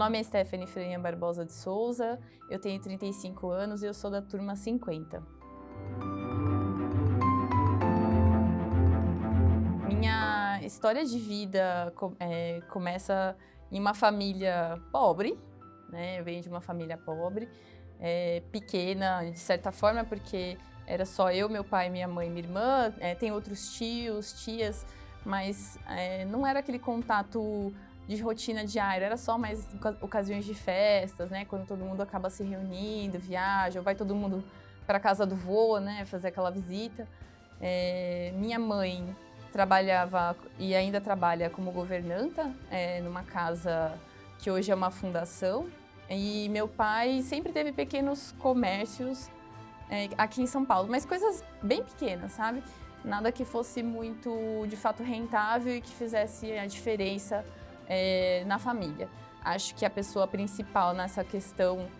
nome é Stephanie Freian Barbosa de Souza, eu tenho 35 anos e eu sou da turma 50. Minha história de vida começa em uma família pobre, né? Eu venho de uma família pobre, pequena de certa forma, porque era só eu, meu pai, minha mãe e minha irmã, tem outros tios, tias, mas não era aquele contato de rotina diária, era só mais ocasiões de festas, né? Quando todo mundo acaba se reunindo, viaja, ou vai todo mundo para casa do vô, né? Fazer aquela visita. Minha mãe trabalhava e ainda trabalha como governanta numa casa que hoje é uma fundação. E meu pai sempre teve pequenos comércios aqui em São Paulo, mas coisas bem pequenas, sabe? Nada que fosse muito, de fato, rentável e que fizesse a diferença na família. Acho que a pessoa principal nessa questão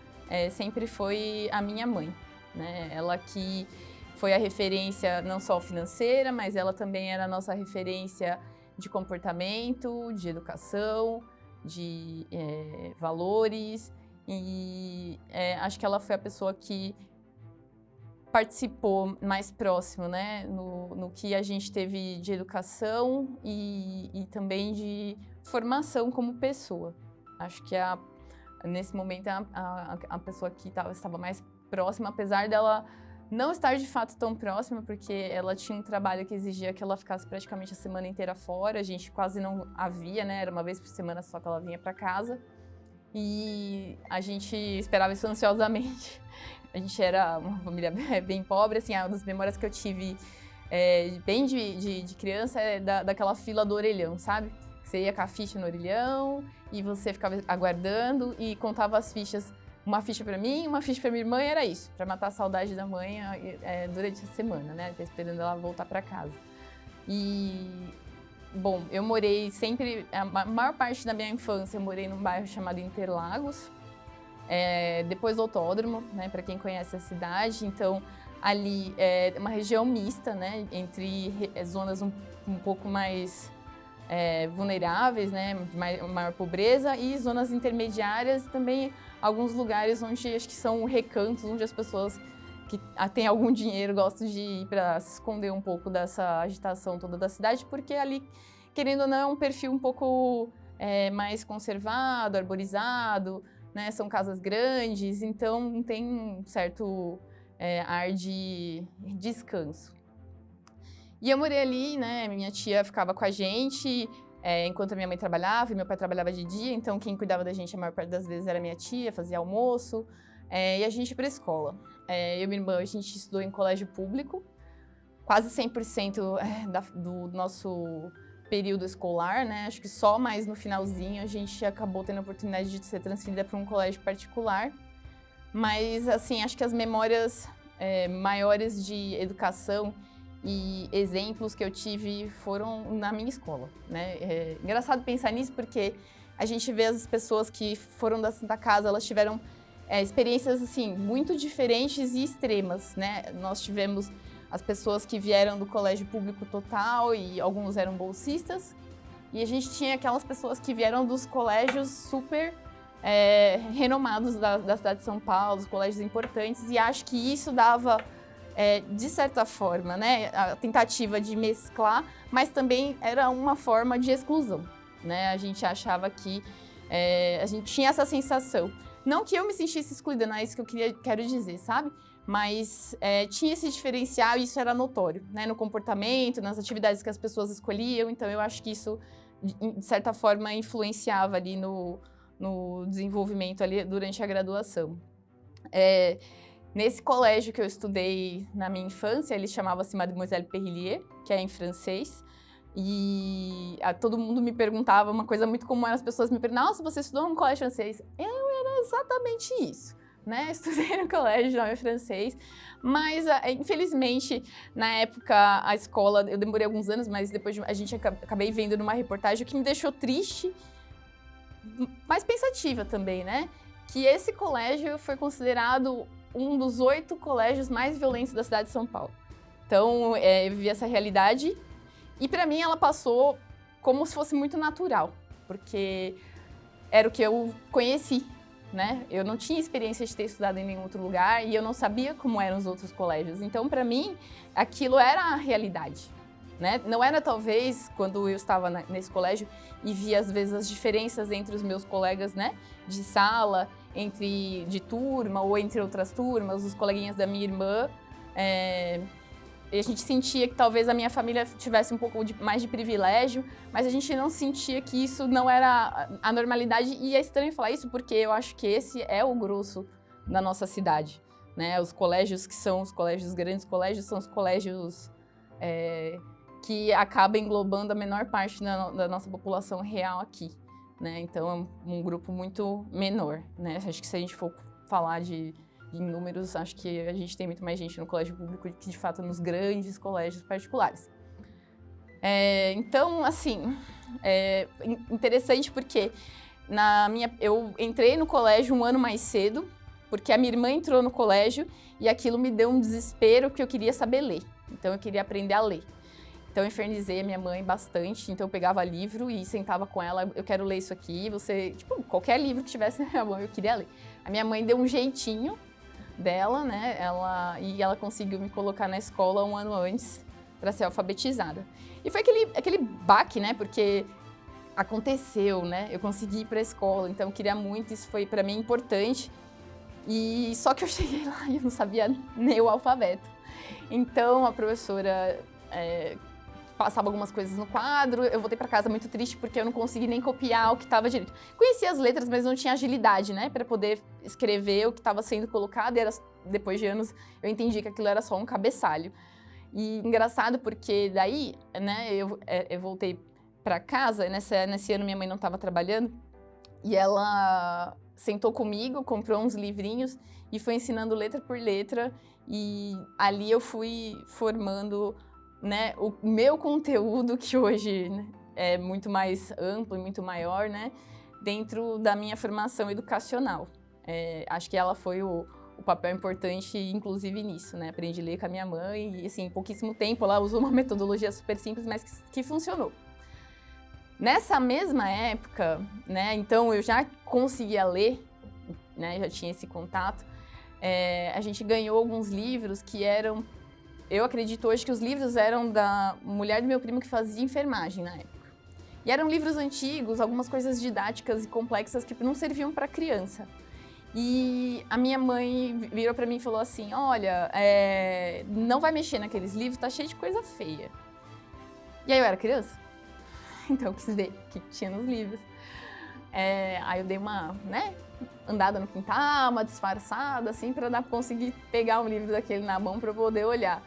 sempre foi a minha mãe, né? Ela que foi a referência não só financeira, mas ela também era a nossa referência de comportamento, de educação, de valores. E acho que ela foi a pessoa que participou mais próximo, né, no que a gente teve de educação e também de formação como pessoa. Acho que nesse momento a pessoa que estava mais próxima, apesar dela não estar de fato tão próxima, porque ela tinha um trabalho que exigia que ela ficasse praticamente a semana inteira fora, a gente quase não a via, né, era uma vez por semana só que ela vinha para casa. E a gente esperava isso ansiosamente. A gente era uma família bem pobre, assim, uma das memórias que eu tive bem de criança daquela fila do orelhão, sabe? Você ia com a ficha no orelhão e você ficava aguardando e contava as fichas. Uma ficha pra mim, uma ficha pra minha irmã, e era isso, pra matar a saudade da mãe durante a semana, né? Esperando ela voltar pra casa. Bom, eu morei sempre, a maior parte da minha infância eu morei num bairro chamado Interlagos, depois do Autódromo, né, para quem conhece a cidade. Então, ali é uma região mista, né, entre zonas um pouco mais vulneráveis, né, maior pobreza, e zonas intermediárias, também alguns lugares onde acho que são recantos, onde as pessoas que têm algum dinheiro gostam de ir para se esconder um pouco dessa agitação toda da cidade, porque ali, querendo ou não, é um perfil um pouco mais conservado, arborizado, né? São casas grandes, então tem um certo ar de descanso. E eu morei ali, né? Minha tia ficava com a gente enquanto a minha mãe trabalhava e meu pai trabalhava de dia, então quem cuidava da gente a maior parte das vezes era minha tia, fazia almoço, e a gente ia para a escola. Eu e minha irmã, a gente estudou em colégio público, quase 100% do nosso período escolar, né? Acho que só mais no finalzinho a gente acabou tendo a oportunidade de ser transferida para um colégio particular. Mas, assim, acho que as memórias maiores de educação e exemplos que eu tive foram na minha escola, né? É engraçado pensar nisso porque a gente vê as pessoas que foram da Santa Casa, elas tiveram experiências, assim, muito diferentes e extremas, né? Nós tivemos as pessoas que vieram do colégio público total e alguns eram bolsistas, e a gente tinha aquelas pessoas que vieram dos colégios super renomados da cidade de São Paulo, os colégios importantes, e acho que isso dava, de certa forma, né, a tentativa de mesclar, mas também era uma forma de exclusão, né? A gente achava que a gente tinha essa sensação. Não que eu me sentisse excluída, não é isso que eu quero dizer, sabe? Mas tinha esse diferencial e isso era notório, né? No comportamento, nas atividades que as pessoas escolhiam. Então, eu acho que isso, de certa forma, influenciava ali no desenvolvimento ali durante a graduação. Nesse colégio que eu estudei na minha infância, ele chamava-se Mademoiselle Perrillier, que é em francês. E todo mundo me perguntava, uma coisa muito comum era as pessoas me perguntavam: nossa, você estudou num colégio francês? Eu era exatamente isso, né? Estudei no colégio de nome francês, mas infelizmente, na época, a escola, eu demorei alguns anos, mas depois a gente acabei vendo numa reportagem, o que me deixou triste, mas pensativa também, né? Que esse colégio foi considerado um dos 8 colégios mais violentos da cidade de São Paulo. Então, eu vivi essa realidade. E para mim ela passou como se fosse muito natural, porque era o que eu conheci, né? Eu não tinha experiência de ter estudado em nenhum outro lugar e eu não sabia como eram os outros colégios. Então, para mim, aquilo era a realidade, né? Não era, talvez, quando eu estava nesse colégio e via, às vezes, as diferenças entre os meus colegas, né? De sala, de turma ou entre outras turmas, os coleguinhas da minha irmã. A gente sentia que talvez a minha família tivesse um pouco mais de privilégio, mas a gente não sentia que isso não era a normalidade. E é estranho falar isso porque eu acho que esse é o grosso da nossa cidade, né? Os colégios que são os colégios, grandes colégios, são os colégios que acabam englobando a menor parte da nossa população real aqui, né? Então é um grupo muito menor, né? Acho que se a gente for falar em números, acho que a gente tem muito mais gente no colégio público que, de fato, nos grandes colégios particulares. Então, assim, interessante porque eu entrei no colégio um ano mais cedo, porque a minha irmã entrou no colégio e aquilo me deu um desespero que eu queria saber ler. Então, eu queria aprender a ler. Então, eu infernizei a minha mãe bastante. Então, eu pegava livro e sentava com ela. Eu quero ler isso aqui. Tipo, qualquer livro que tivesse na minha mão, eu queria ler. A minha mãe deu um jeitinho dela, né? Ela conseguiu me colocar na escola um ano antes para ser alfabetizada. E foi aquele baque, né? Porque aconteceu, né? Eu consegui ir para a escola, então eu queria muito, isso foi para mim importante. E só que eu cheguei lá e eu não sabia nem o alfabeto. Então a professora passava algumas coisas no quadro, eu voltei para casa muito triste porque eu não consegui nem copiar o que estava direito. Conhecia as letras, mas não tinha agilidade, né, para poder escrever o que estava sendo colocado. E depois de anos eu entendi que aquilo era só um cabeçalho. E engraçado porque daí, né, eu voltei para casa, nesse ano minha mãe não estava trabalhando, e ela sentou comigo, comprou uns livrinhos e foi ensinando letra por letra, e ali eu fui formando, né, o meu conteúdo, que hoje, né, é muito mais amplo e muito maior, né, dentro da minha formação educacional. Acho que ela foi o papel importante, inclusive nisso, né, aprendi a ler com a minha mãe e, assim, em pouquíssimo tempo ela usou uma metodologia super simples, mas que funcionou. Nessa mesma época, né, então eu já conseguia ler, né, já tinha esse contato, a gente ganhou alguns livros que eram... Eu acredito hoje que os livros eram da mulher do meu primo que fazia enfermagem na época. E eram livros antigos, algumas coisas didáticas e complexas que não serviam para criança. E a minha mãe virou para mim e falou assim, olha, não vai mexer naqueles livros, tá cheio de coisa feia. E aí eu era criança, então eu quis ver o que tinha nos livros. Aí eu dei uma, né, andada no quintal, uma disfarçada, assim, para conseguir pegar um livro daquele na mão para poder olhar.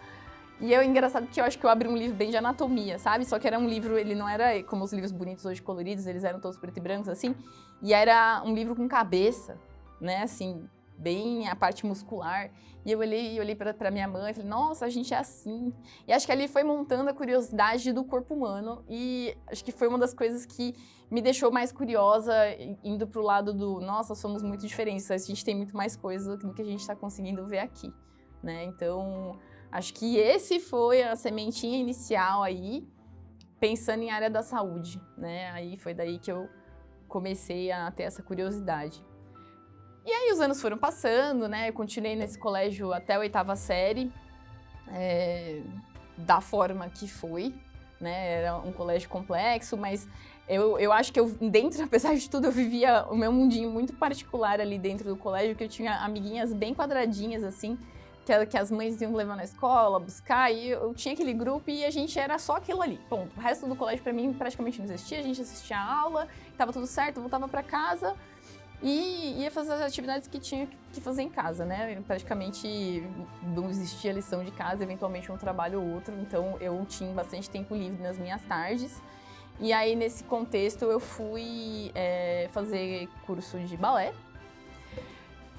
E é engraçado porque eu acho que eu abri um livro bem de anatomia, sabe? Só que era um livro, ele não era como os livros bonitos hoje coloridos, eles eram todos preto e brancos, assim. E era um livro com cabeça, né, assim, bem a parte muscular. E eu olhei pra minha mãe e falei, nossa, a gente é assim. E acho que ali foi montando a curiosidade do corpo humano. E acho que foi uma das coisas que me deixou mais curiosa, indo pro lado do, nossa, somos muito diferentes, a gente tem muito mais coisa do que a gente está conseguindo ver aqui, né? Então, acho que esse foi a sementinha inicial aí, pensando em área da saúde, né? Aí foi daí que eu comecei a ter essa curiosidade. E aí os anos foram passando, né? Eu continuei nesse colégio até a 8ª série, da forma que foi, né? Era um colégio complexo, mas eu acho que dentro, apesar de tudo, eu vivia o meu mundinho muito particular ali dentro do colégio, que eu tinha amiguinhas bem quadradinhas, assim, que as mães iam levar na escola, buscar, e eu tinha aquele grupo e a gente era só aquilo ali, ponto. O resto do colégio, pra mim, praticamente não existia, a gente assistia a aula, tava tudo certo, voltava pra casa e ia fazer as atividades que tinha que fazer em casa, né? Praticamente não existia lição de casa, eventualmente um trabalho ou outro, então eu tinha bastante tempo livre nas minhas tardes. E aí, nesse contexto, eu fui fazer curso de balé.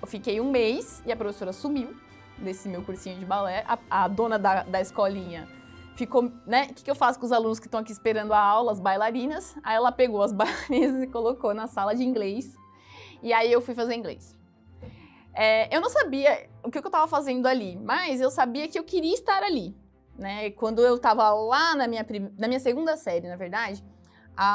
Eu fiquei um mês e a professora sumiu desse meu cursinho de balé. A dona da escolinha ficou, né? O que eu faço com os alunos que estão aqui esperando a aula, as bailarinas? Aí ela pegou as bailarinas e colocou na sala de inglês. E aí eu fui fazer inglês. Eu não sabia o que eu estava fazendo ali, mas eu sabia que eu queria estar ali, né? Quando eu estava lá na minha 2ª série, na verdade,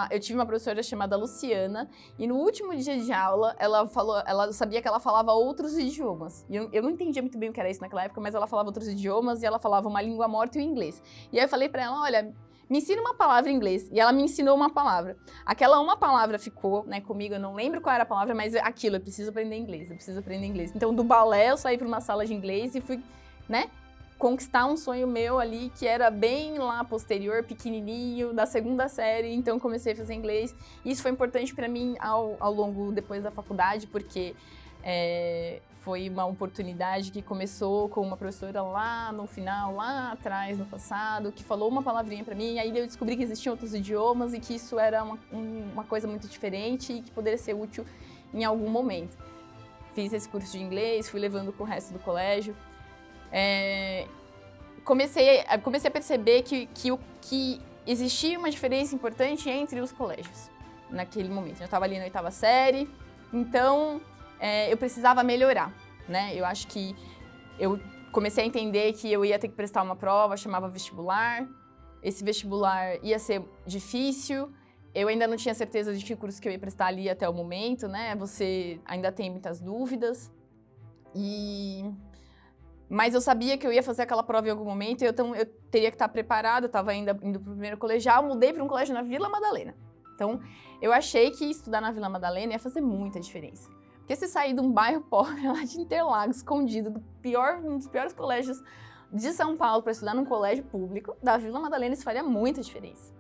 Eu tive uma professora chamada Luciana, e no último dia de aula, ela sabia que ela falava outros idiomas. E eu não entendia muito bem o que era isso naquela época, mas ela falava outros idiomas, e ela falava uma língua morta e o inglês. E aí eu falei pra ela, olha, me ensina uma palavra em inglês. E ela me ensinou uma palavra. Aquela uma palavra ficou, né, comigo, eu não lembro qual era a palavra, mas aquilo, eu preciso aprender inglês, eu preciso aprender inglês. Então, do balé, eu saí pra uma sala de inglês e fui, né, conquistar um sonho meu ali, que era bem lá posterior, pequenininho, da 2ª série, então comecei a fazer inglês. Isso foi importante para mim ao longo, depois da faculdade, porque foi uma oportunidade que começou com uma professora lá no final, lá atrás, no passado, que falou uma palavrinha para mim, aí eu descobri que existiam outros idiomas e que isso era uma coisa muito diferente e que poderia ser útil em algum momento. Fiz esse curso de inglês, fui levando com o resto do colégio. Comecei a perceber que existia uma diferença importante entre os colégios naquele momento. Eu estava ali na 8ª série, então eu precisava melhorar, né? Eu acho que eu comecei a entender que eu ia ter que prestar uma prova, chamava vestibular. Esse vestibular ia ser difícil. Eu ainda não tinha certeza de que curso que eu ia prestar ali até o momento, né? Você ainda tem muitas dúvidas. Mas eu sabia que eu ia fazer aquela prova em algum momento, então eu teria que estar preparada. Eu estava ainda indo para o primeiro colegial, mudei para um colégio na Vila Madalena. Então, eu achei que estudar na Vila Madalena ia fazer muita diferença. Porque se sair de um bairro pobre lá de Interlagos, escondido, um dos piores colégios de São Paulo, para estudar num colégio público, da Vila Madalena, isso faria muita diferença.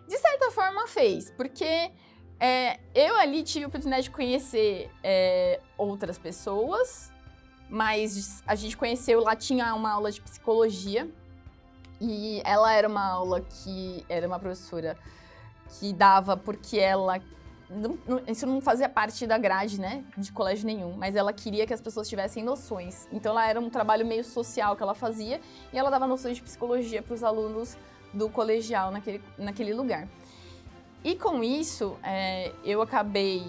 De certa forma, fez, porque eu ali tive a oportunidade de conhecer outras pessoas, mas a gente conheceu, lá tinha uma aula de psicologia, e ela era uma aula que era uma professora que dava porque ela... isso não fazia parte da grade, né, de colégio nenhum, mas ela queria que as pessoas tivessem noções. Então, ela era um trabalho meio social que ela fazia, e ela dava noções de psicologia para os alunos do colegial naquele lugar. E com isso, eu acabei...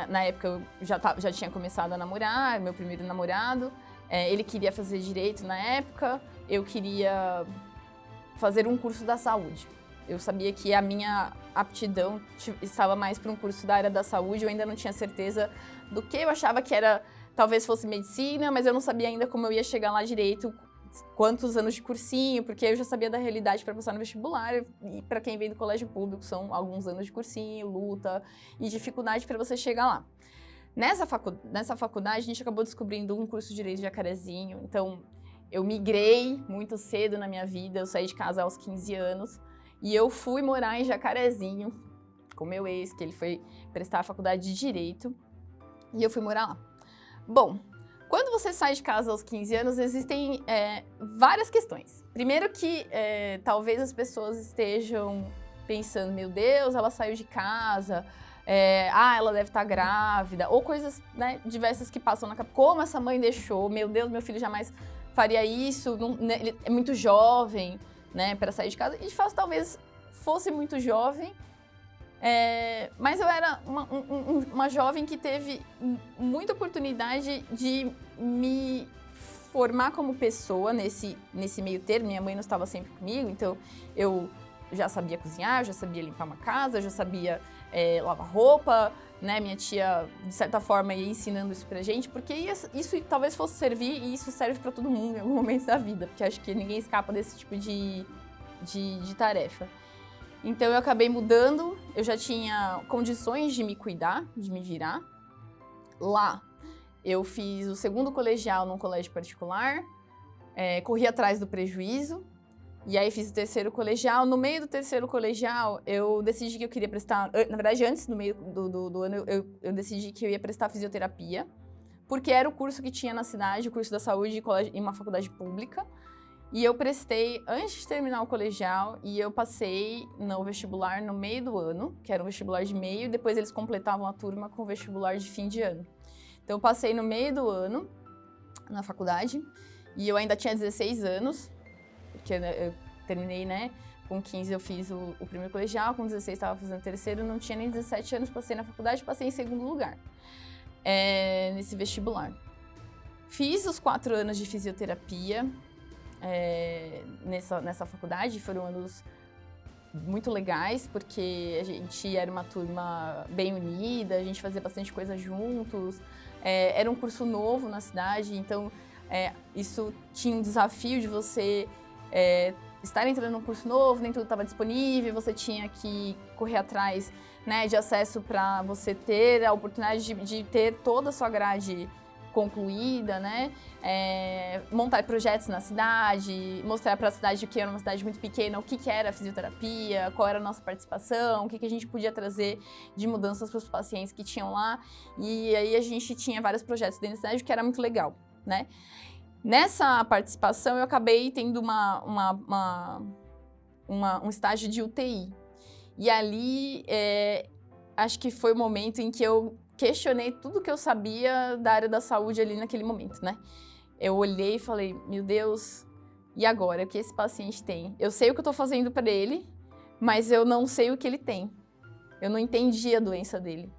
na época, eu já tinha começado a namorar, meu primeiro namorado. Ele queria fazer direito na época, eu queria fazer um curso da saúde. Eu sabia que a minha aptidão estava mais para um curso da área da saúde, eu ainda não tinha certeza do que eu achava que era, talvez fosse medicina, mas eu não sabia ainda como eu ia chegar lá direito, quantos anos de cursinho, porque eu já sabia da realidade para passar no vestibular, e para quem vem do colégio público são alguns anos de cursinho, luta e dificuldade para você chegar lá. Nessa faculdade, a gente acabou descobrindo um curso de Direito de Jacarezinho, então eu migrei muito cedo na minha vida, eu saí de casa aos 15 anos, e eu fui morar em Jacarezinho com meu ex, que ele foi prestar a faculdade de Direito, e eu fui morar lá. Bom, quando você sai de casa aos 15 anos, existem várias questões. Primeiro que talvez as pessoas estejam pensando, meu Deus, ela saiu de casa, ela deve estar grávida, ou coisas, né, diversas que passam na cabeça. Como essa mãe deixou? Meu Deus, meu filho jamais faria isso, ele é muito jovem, né, para sair de casa. E de fato, talvez fosse muito jovem, mas eu era uma jovem que teve muita oportunidade de me formar como pessoa nesse meio termo. Minha mãe não estava sempre comigo, então eu já sabia cozinhar, já sabia limpar uma casa, já sabia lavar roupa, né? Minha tia, de certa forma, ia ensinando isso pra gente, porque isso talvez fosse servir, e isso serve para todo mundo em algum momento da vida, porque acho que ninguém escapa desse tipo de tarefa. Então eu acabei mudando, eu já tinha condições de me cuidar, de me virar. Lá eu fiz o 2º colegial num colégio particular, corri atrás do prejuízo, e aí fiz o 3º colegial. No meio do 3º colegial, eu decidi que eu queria prestar... Na verdade, antes, no meio do ano, eu decidi que eu ia prestar fisioterapia, porque era o curso que tinha na cidade, o curso da saúde em uma faculdade pública. E eu prestei antes de terminar o colegial, e eu passei no vestibular no meio do ano, que era um vestibular de meio, e depois eles completavam a turma com o vestibular de fim de ano. Então eu passei no meio do ano, na faculdade, e eu ainda tinha 16 anos, porque eu terminei, né, com 15 eu fiz o primeiro colegial, com 16 estava fazendo o 3º, não tinha nem 17 anos, passei na faculdade, passei em 2º lugar, nesse vestibular. Fiz os 4 anos de fisioterapia, nessa faculdade, foram anos muito legais, porque a gente era uma turma bem unida, a gente fazia bastante coisa juntos. Era um curso novo na cidade, então isso tinha um desafio de você estar entrando num curso novo, nem tudo estava disponível, você tinha que correr atrás, né, de acesso para você ter a oportunidade de ter toda a sua grade concluída, né? Montar projetos na cidade, mostrar para a cidade que era uma cidade muito pequena, o que era a fisioterapia, qual era a nossa participação, o que a gente podia trazer de mudanças para os pacientes que tinham lá. E aí a gente tinha vários projetos dentro da cidade, que era muito legal, né? Nessa participação eu acabei tendo um estágio de UTI. E ali acho que foi o momento em que eu questionei tudo que eu sabia da área da saúde ali naquele momento, né? Eu olhei e falei, meu Deus, e agora? O que esse paciente tem? Eu sei o que eu tô fazendo para ele, mas eu não sei o que ele tem. Eu não entendi a doença dele,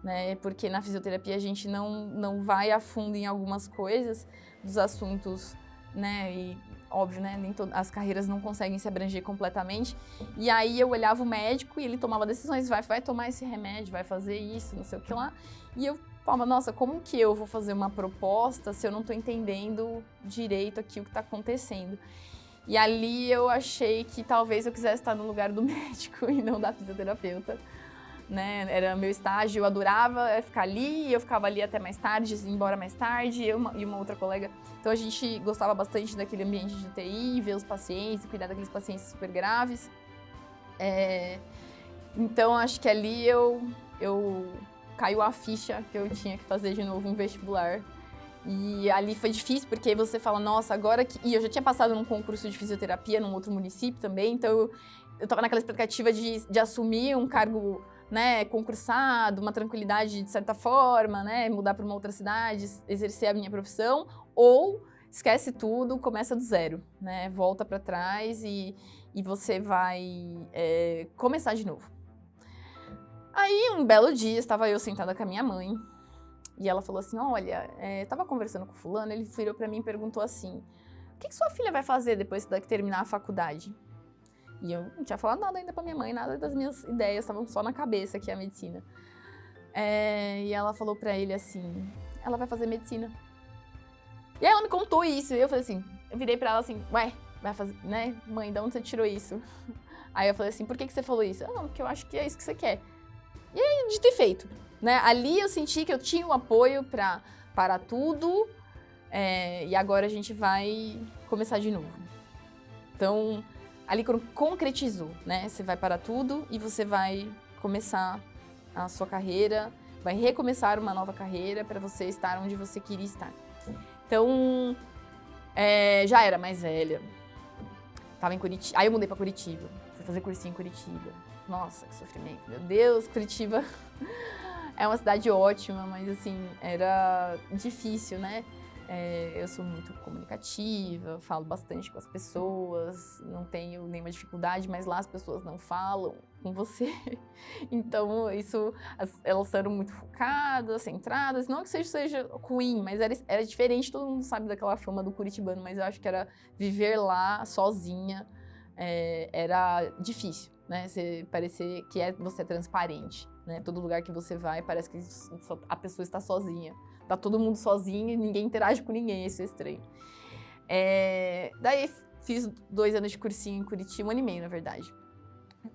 né? Porque na fisioterapia a gente não vai a fundo em algumas coisas dos assuntos, né? E óbvio, né? Nem as carreiras não conseguem se abranger completamente. E aí eu olhava o médico e ele tomava decisões, vai tomar esse remédio, vai fazer isso, não sei o que lá. E eu falava, nossa, como que eu vou fazer uma proposta se eu não estou entendendo direito aqui o que está acontecendo? E ali eu achei que talvez eu quisesse estar no lugar do médico e não da fisioterapeuta. Né? Era meu estágio, eu adorava ficar ali, eu ficava ali até mais tarde, ia embora mais tarde, eu e uma outra colega. Então a gente gostava bastante daquele ambiente de UTI, ver os pacientes, cuidar daqueles pacientes super graves. Então acho que ali eu caiu a ficha que eu tinha que fazer de novo um vestibular. E ali foi difícil, porque você fala, nossa, agora que... E eu já tinha passado num concurso de fisioterapia num outro município também, então eu estava naquela expectativa de assumir um cargo, né, concursado, uma tranquilidade de certa forma, né, mudar para uma outra cidade, exercer a minha profissão, ou esquece tudo, começa do zero, né, volta para trás e você vai começar de novo. Aí, um belo dia, estava eu sentada com a minha mãe, e ela falou assim, olha, tava conversando com o fulano, ele virou para mim e perguntou assim, o que sua filha vai fazer depois que terminar a faculdade? E eu não tinha falado nada ainda pra minha mãe, nada das minhas ideias, estavam só na cabeça aqui a medicina. E ela falou pra ele assim, ela vai fazer medicina. E aí ela me contou isso, e eu falei assim, eu virei pra ela assim, ué, vai fazer, né, mãe, de onde você tirou isso? Aí eu falei assim, por que você falou isso? Não, porque eu acho que é isso que você quer. E aí, de ter feito, né, ali eu senti que eu tinha um apoio pra parar tudo, e agora a gente vai começar de novo. Então, ali concretizou, né? Você vai parar tudo e você vai começar a sua carreira, vai recomeçar uma nova carreira para você estar onde você queria estar. Então, já era mais velha. Tava em Curitiba. Aí eu mudei para Curitiba. Fui fazer cursinho em Curitiba. Nossa, que sofrimento. Meu Deus, Curitiba é uma cidade ótima, mas assim, era difícil, né? Eu sou muito comunicativa, falo bastante com as pessoas, não tenho nenhuma dificuldade, mas lá as pessoas não falam com você. Então, elas eram muito focadas, centradas. Não que seja ruim, mas era diferente. Todo mundo sabe daquela fama do curitibano, mas eu acho que era viver lá sozinha, era difícil, né? Parecer que você é transparente, né? Todo lugar que você vai parece que a pessoa está sozinha. Tá todo mundo sozinho e ninguém interage com ninguém, isso é estranho. Daí fiz 2 anos de cursinho em Curitiba, 1 ano e meio, na verdade.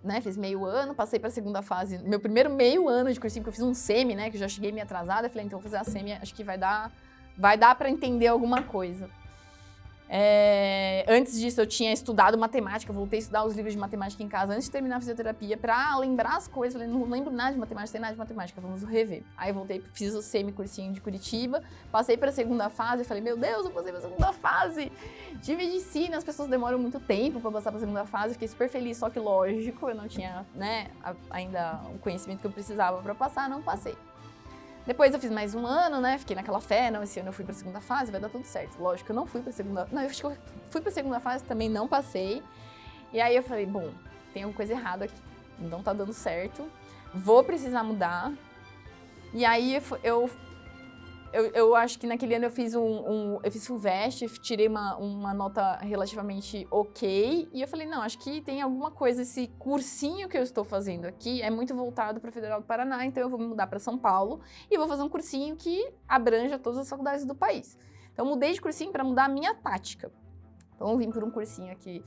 Né? Fiz meio ano, passei para a segunda fase. Meu primeiro meio ano de cursinho, porque eu fiz um semi, né? Que eu já cheguei meio atrasada. Eu falei, então vou fazer a semi, acho que vai dar para entender alguma coisa. Antes disso, eu tinha estudado matemática, voltei a estudar os livros de matemática em casa antes de terminar a fisioterapia para lembrar as coisas. Falei, não lembro nada de matemática, sei nada de matemática, vamos rever. Aí voltei, fiz o semi-cursinho de Curitiba, passei para a segunda fase, falei, meu Deus, eu passei para a segunda fase de medicina, as pessoas demoram muito tempo para passar para a segunda fase, fiquei super feliz, só que lógico, eu não tinha, né, ainda o conhecimento que eu precisava para passar, não passei. Depois eu fiz mais 1 ano, né? Fiquei naquela fé, não, esse ano eu fui pra segunda fase, vai dar tudo certo. Lógico que eu não fui pra segunda... Não, eu acho que eu fui pra segunda fase, também não passei. E aí eu falei, bom, tem alguma coisa errada aqui, não tá dando certo, vou precisar mudar. E aí eu Eu acho que naquele ano eu fiz eu fiz FUVEST, tirei uma nota relativamente ok, e eu falei, não, acho que tem alguma coisa, esse cursinho que eu estou fazendo aqui é muito voltado para a Federal do Paraná, então eu vou me mudar para São Paulo e vou fazer um cursinho que abranja todas as faculdades do país. Então eu mudei de cursinho para mudar a minha tática. Então eu vim por um cursinho aqui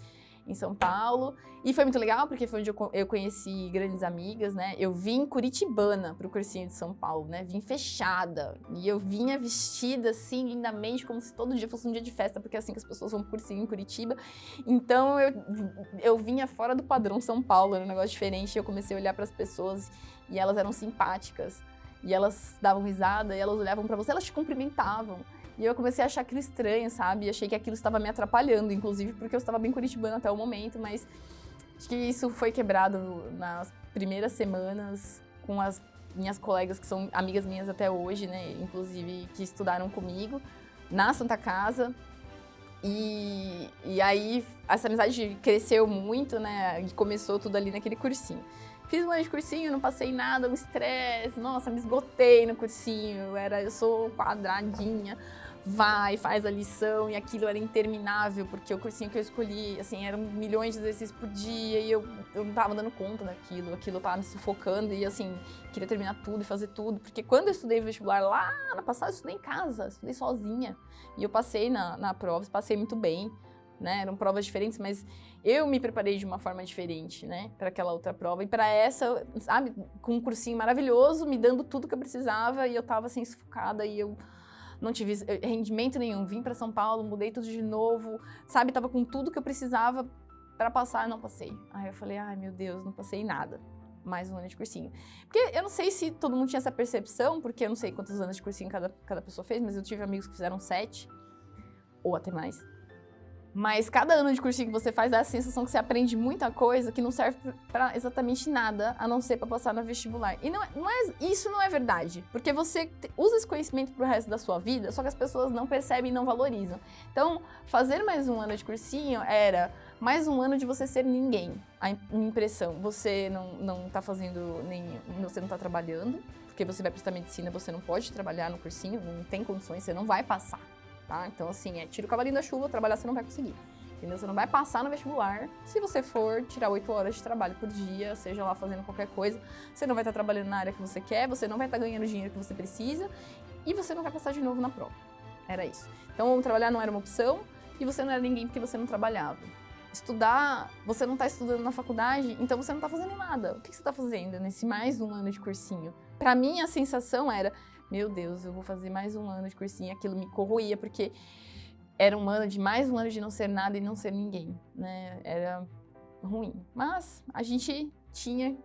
em São Paulo, e foi muito legal, porque foi onde eu conheci grandes amigas, né? Eu vim curitibana pro cursinho de São Paulo, né? Vim fechada, e eu vinha vestida, assim, lindamente, como se todo dia fosse um dia de festa, porque é assim que as pessoas vão pro cursinho em Curitiba. Então, eu vinha fora do padrão São Paulo, era um negócio diferente, e eu comecei a olhar para as pessoas, e elas eram simpáticas, e elas davam risada, e elas olhavam para você, elas te cumprimentavam. E eu comecei a achar aquilo estranho, sabe? E achei que aquilo estava me atrapalhando, inclusive porque eu estava bem curitibana até o momento, mas acho que isso foi quebrado nas primeiras semanas com as minhas colegas, que são amigas minhas até hoje, né? Inclusive, que estudaram comigo na Santa Casa. E aí, essa amizade cresceu muito, né? E começou tudo ali naquele cursinho. Fiz um ano de cursinho, não passei nada, um estresse, nossa, me esgotei no cursinho, eu sou quadradinha, vai, faz a lição, e aquilo era interminável, porque o cursinho que eu escolhi, assim, eram milhões de exercícios por dia, e eu não tava dando conta daquilo, aquilo tava me sufocando, e assim, queria terminar tudo e fazer tudo, porque quando eu estudei vestibular lá na passada, eu estudei em casa, estudei sozinha, e eu passei na prova, passei muito bem, né, eram provas diferentes, mas eu me preparei de uma forma diferente, né, para aquela outra prova, e para essa, sabe, com um cursinho maravilhoso, me dando tudo que eu precisava, e eu tava assim, sufocada, e eu não tive rendimento nenhum, vim para São Paulo, mudei tudo de novo, sabe, tava com tudo que eu precisava para passar, não passei. Aí eu falei, ai meu Deus, não passei nada. Mais um ano de cursinho. Porque eu não sei se todo mundo tinha essa percepção, porque eu não sei quantos anos de cursinho cada pessoa fez, mas eu tive amigos que fizeram 7, ou até mais. Mas cada ano de cursinho que você faz dá a sensação que você aprende muita coisa que não serve pra exatamente nada, a não ser para passar no vestibular. E isso não é verdade, porque você usa esse conhecimento pro resto da sua vida, só que as pessoas não percebem e não valorizam. Então, fazer mais um ano de cursinho era mais um ano de você ser ninguém. A impressão, você não tá fazendo você não tá trabalhando, porque você vai prestar medicina, você não pode trabalhar no cursinho, não tem condições, você não vai passar. Tá? Então, assim, tira o cavalinho da chuva, trabalhar você não vai conseguir. Entendeu? Você não vai passar no vestibular se você for tirar 8 horas de trabalho por dia, seja lá fazendo qualquer coisa. Você não vai estar trabalhando na área que você quer, você não vai estar ganhando o dinheiro que você precisa e você não vai passar de novo na prova. Era isso. Então, trabalhar não era uma opção e você não era ninguém porque você não trabalhava. Estudar, você não está estudando na faculdade, então você não está fazendo nada. O que você está fazendo nesse mais um ano de cursinho? Para mim, a sensação era, meu Deus, eu vou fazer mais um ano de cursinho, aquilo me corroía, porque era mais um ano de não ser nada e não ser ninguém, né? Era ruim. Mas a gente tinha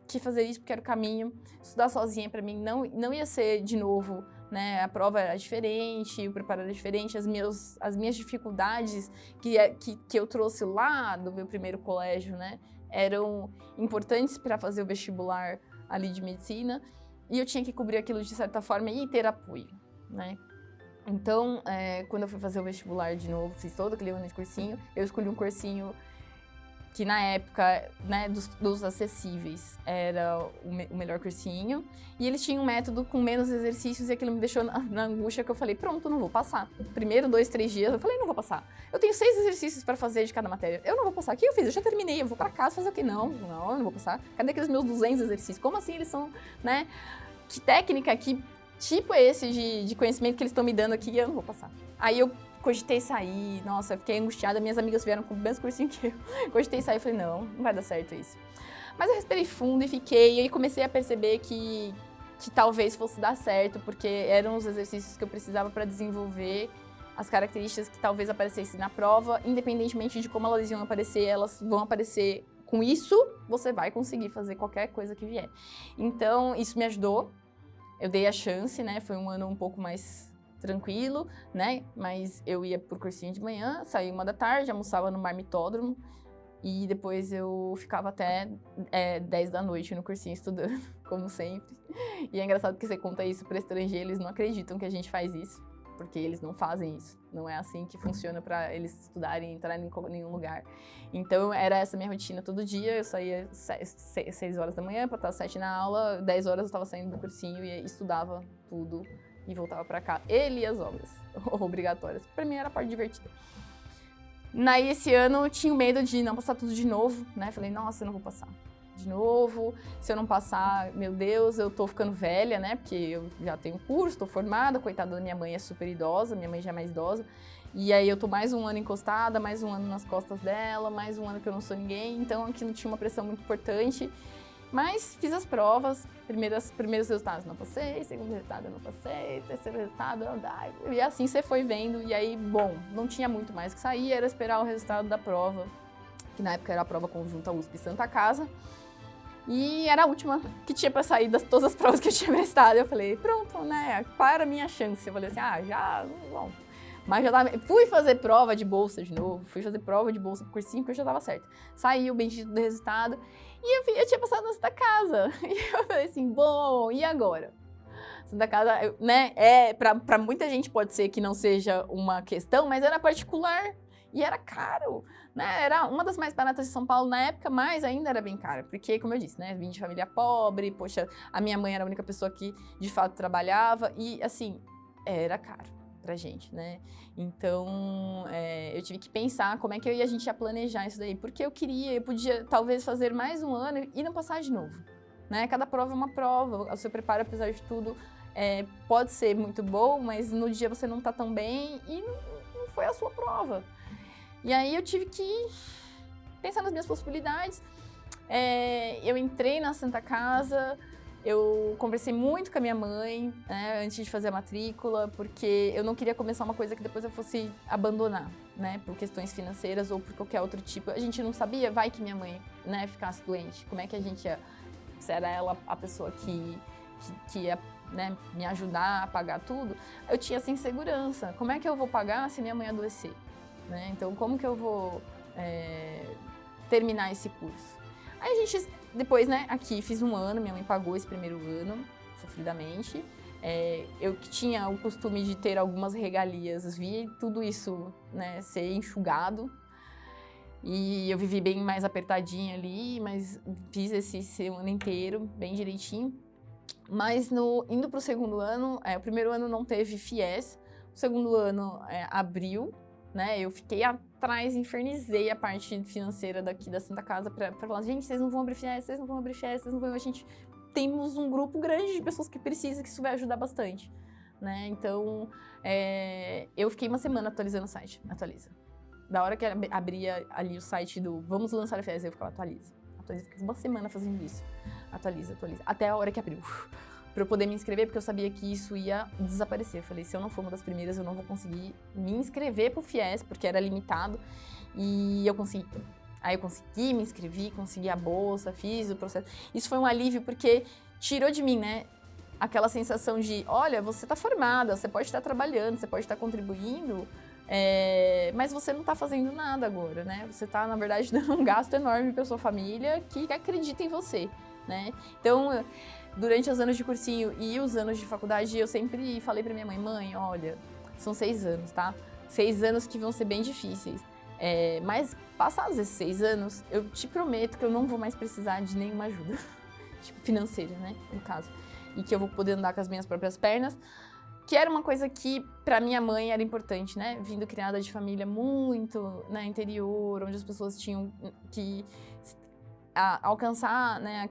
que fazer isso porque era o caminho. Estudar sozinha, para mim, não ia ser de novo, né? A prova era diferente, o preparo era diferente, as minhas dificuldades que eu trouxe lá do meu primeiro colégio, né? Eram importantes para fazer o vestibular ali de medicina. E eu tinha que cobrir aquilo de certa forma e ter apoio, né? Então, quando eu fui fazer o vestibular de novo, fiz todo aquele ano de cursinho, eu escolhi um cursinho que na época, né, dos acessíveis, era o melhor cursinho. E eles tinham um método com menos exercícios e aquilo me deixou na angústia que eu falei, pronto, não vou passar. Primeiro 2, 3 dias, eu falei, não vou passar. Eu tenho 6 exercícios para fazer de cada matéria. Eu não vou passar. O que eu fiz? Eu já terminei, eu vou para casa fazer o quê? Não, eu não vou passar. Cadê aqueles meus 200 exercícios? Como assim eles são, né? Que técnica, que tipo é esse de conhecimento que eles estão me dando aqui? Eu não vou passar. Aí eu cogitei sair, nossa, eu fiquei angustiada, minhas amigas vieram com o mesmo cursinho que eu. Cogitei sair e falei, não vai dar certo isso. Mas eu respirei fundo e fiquei, e aí comecei a perceber que talvez fosse dar certo, porque eram os exercícios que eu precisava para desenvolver as características que talvez aparecessem na prova, independentemente de como elas iam aparecer, elas vão aparecer com isso, você vai conseguir fazer qualquer coisa que vier. Então, isso me ajudou, eu dei a chance, né, foi um ano um pouco mais tranquilo, né? Mas eu ia pro cursinho de manhã, saía 1 da tarde, almoçava no marmitódromo e depois eu ficava até 10 da noite no cursinho estudando, como sempre. E é engraçado que você conta isso para estrangeiro, eles não acreditam que a gente faz isso, porque eles não fazem isso. Não é assim que funciona para eles estudarem e entrarem em nenhum lugar. Então, era essa minha rotina todo dia. Eu saía 6 horas da manhã para estar às 7 na aula, 10 horas eu estava saindo do cursinho e estudava tudo e voltava pra cá. Ele e as obras obrigatórias. Pra mim era a parte divertida. Naí, esse ano, eu tinha medo de não passar tudo de novo, né? Falei, nossa, eu não vou passar de novo. Se eu não passar, meu Deus, eu tô ficando velha, né? Porque eu já tenho curso, tô formada, coitada da minha mãe, é super idosa, minha mãe já é mais idosa. E aí eu tô mais um ano encostada, mais um ano nas costas dela, mais um ano que eu não sou ninguém. Então aquilo tinha uma pressão muito importante. Mas fiz as provas, primeiros resultados não passei, segundo resultado eu não passei, terceiro resultado eu não. E assim você foi vendo, e aí, bom, não tinha muito mais que sair, era esperar o resultado da prova, que na época era a prova conjunta USP Santa Casa. E era a última que tinha pra sair das todas as provas que eu tinha prestado. Eu falei, pronto, né, qual era a minha chance? Eu falei assim, já, bom. Mas já tava, fui fazer prova de bolsa de novo, fui fazer prova de bolsa pro cursinho, porque eu já tava certa. Saiu o bendito do resultado, e eu tinha passado na Santa Casa. E eu falei assim, bom, e agora? Santa Casa, né, pra muita gente pode ser que não seja uma questão, mas era particular e era caro, né? Era uma das mais baratas de São Paulo na época, mas ainda era bem cara, porque, como eu disse, né, vim de família pobre, poxa, a minha mãe era a única pessoa que de fato trabalhava e, assim, era caro pra gente, né? Então, eu tive que pensar como é que a gente ia planejar isso daí, porque eu podia talvez fazer mais um ano e não passar de novo, né? Cada prova é uma prova, o seu preparo, apesar de tudo, pode ser muito bom, mas no dia você não tá tão bem e não foi a sua prova. E aí eu tive que pensar nas minhas possibilidades. Eu entrei na Santa Casa, eu conversei muito com a minha mãe, né, antes de fazer a matrícula, porque eu não queria começar uma coisa que depois eu fosse abandonar, né, por questões financeiras ou por qualquer outro tipo. A gente não sabia, vai que minha mãe, né, ficasse doente, como é que a gente ia, se era ela a pessoa que ia, né, me ajudar a pagar tudo. Eu tinha essa insegurança, como é que eu vou pagar se minha mãe adoecer, né? Então como que eu vou terminar esse curso? Aí a gente, depois, né, aqui fiz um ano, minha mãe pagou esse primeiro ano, sofridamente. Eu que tinha o costume de ter algumas regalias, vi tudo isso, né, ser enxugado. E eu vivi bem mais apertadinha ali, mas fiz esse ano inteiro, bem direitinho. Mas indo para o segundo ano, o primeiro ano não teve FIES, o segundo ano abriu, né? Eu fiquei atrás, infernizei a parte financeira daqui da Santa Casa para falar, gente, vocês não vão abrir FIES, vocês não vão abrir FIES, vocês não vão... A gente temos um grupo grande de pessoas que precisam, que isso vai ajudar bastante, né? Então, eu fiquei uma semana atualizando o site, atualiza. Da hora que abria ali o site do vamos lançar a FIES, eu ficava atualiza. Fiquei uma semana fazendo isso, atualiza, até a hora que abriu. Para eu poder me inscrever, porque eu sabia que isso ia desaparecer. Eu falei, se eu não for uma das primeiras, eu não vou conseguir me inscrever pro FIES, porque era limitado, e eu consegui. Aí eu consegui, me inscrevi, consegui a bolsa, fiz o processo. Isso foi um alívio, porque tirou de mim, né, aquela sensação de, olha, você tá formada, você pode estar trabalhando, você pode estar contribuindo, mas você não tá fazendo nada agora, né? Você tá, na verdade, dando um gasto enorme para sua família que acredita em você, né? Então, durante os anos de cursinho e os anos de faculdade, eu sempre falei pra minha mãe, mãe, olha, são 6 anos, tá? 6 anos que vão ser bem difíceis. Mas, passados esses 6 anos, eu te prometo que eu não vou mais precisar de nenhuma ajuda, tipo, financeira, né, no caso. E que eu vou poder andar com as minhas próprias pernas, que era uma coisa que, pra minha mãe, era importante, né? Vindo criada de família muito, né, interior, onde as pessoas tinham que alcançar, né,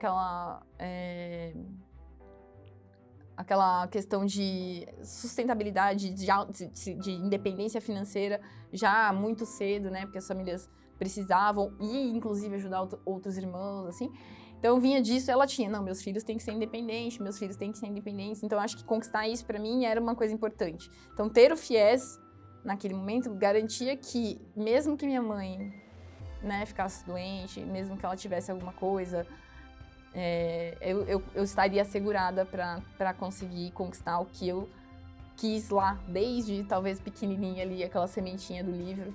aquela questão de sustentabilidade, de independência financeira já muito cedo, né, porque as famílias precisavam e, inclusive, ajudar outros irmãos, assim. Então, vinha disso, ela tinha, não, meus filhos têm que ser independentes, meus filhos têm que ser independentes. Então, acho que conquistar isso, pra mim, era uma coisa importante. Então, ter o FIES, naquele momento, garantia que, mesmo que minha mãe, né, ficasse doente, mesmo que ela tivesse alguma coisa, eu estaria assegurada para conseguir conquistar o que eu quis lá, desde talvez pequenininha ali, aquela sementinha do livro,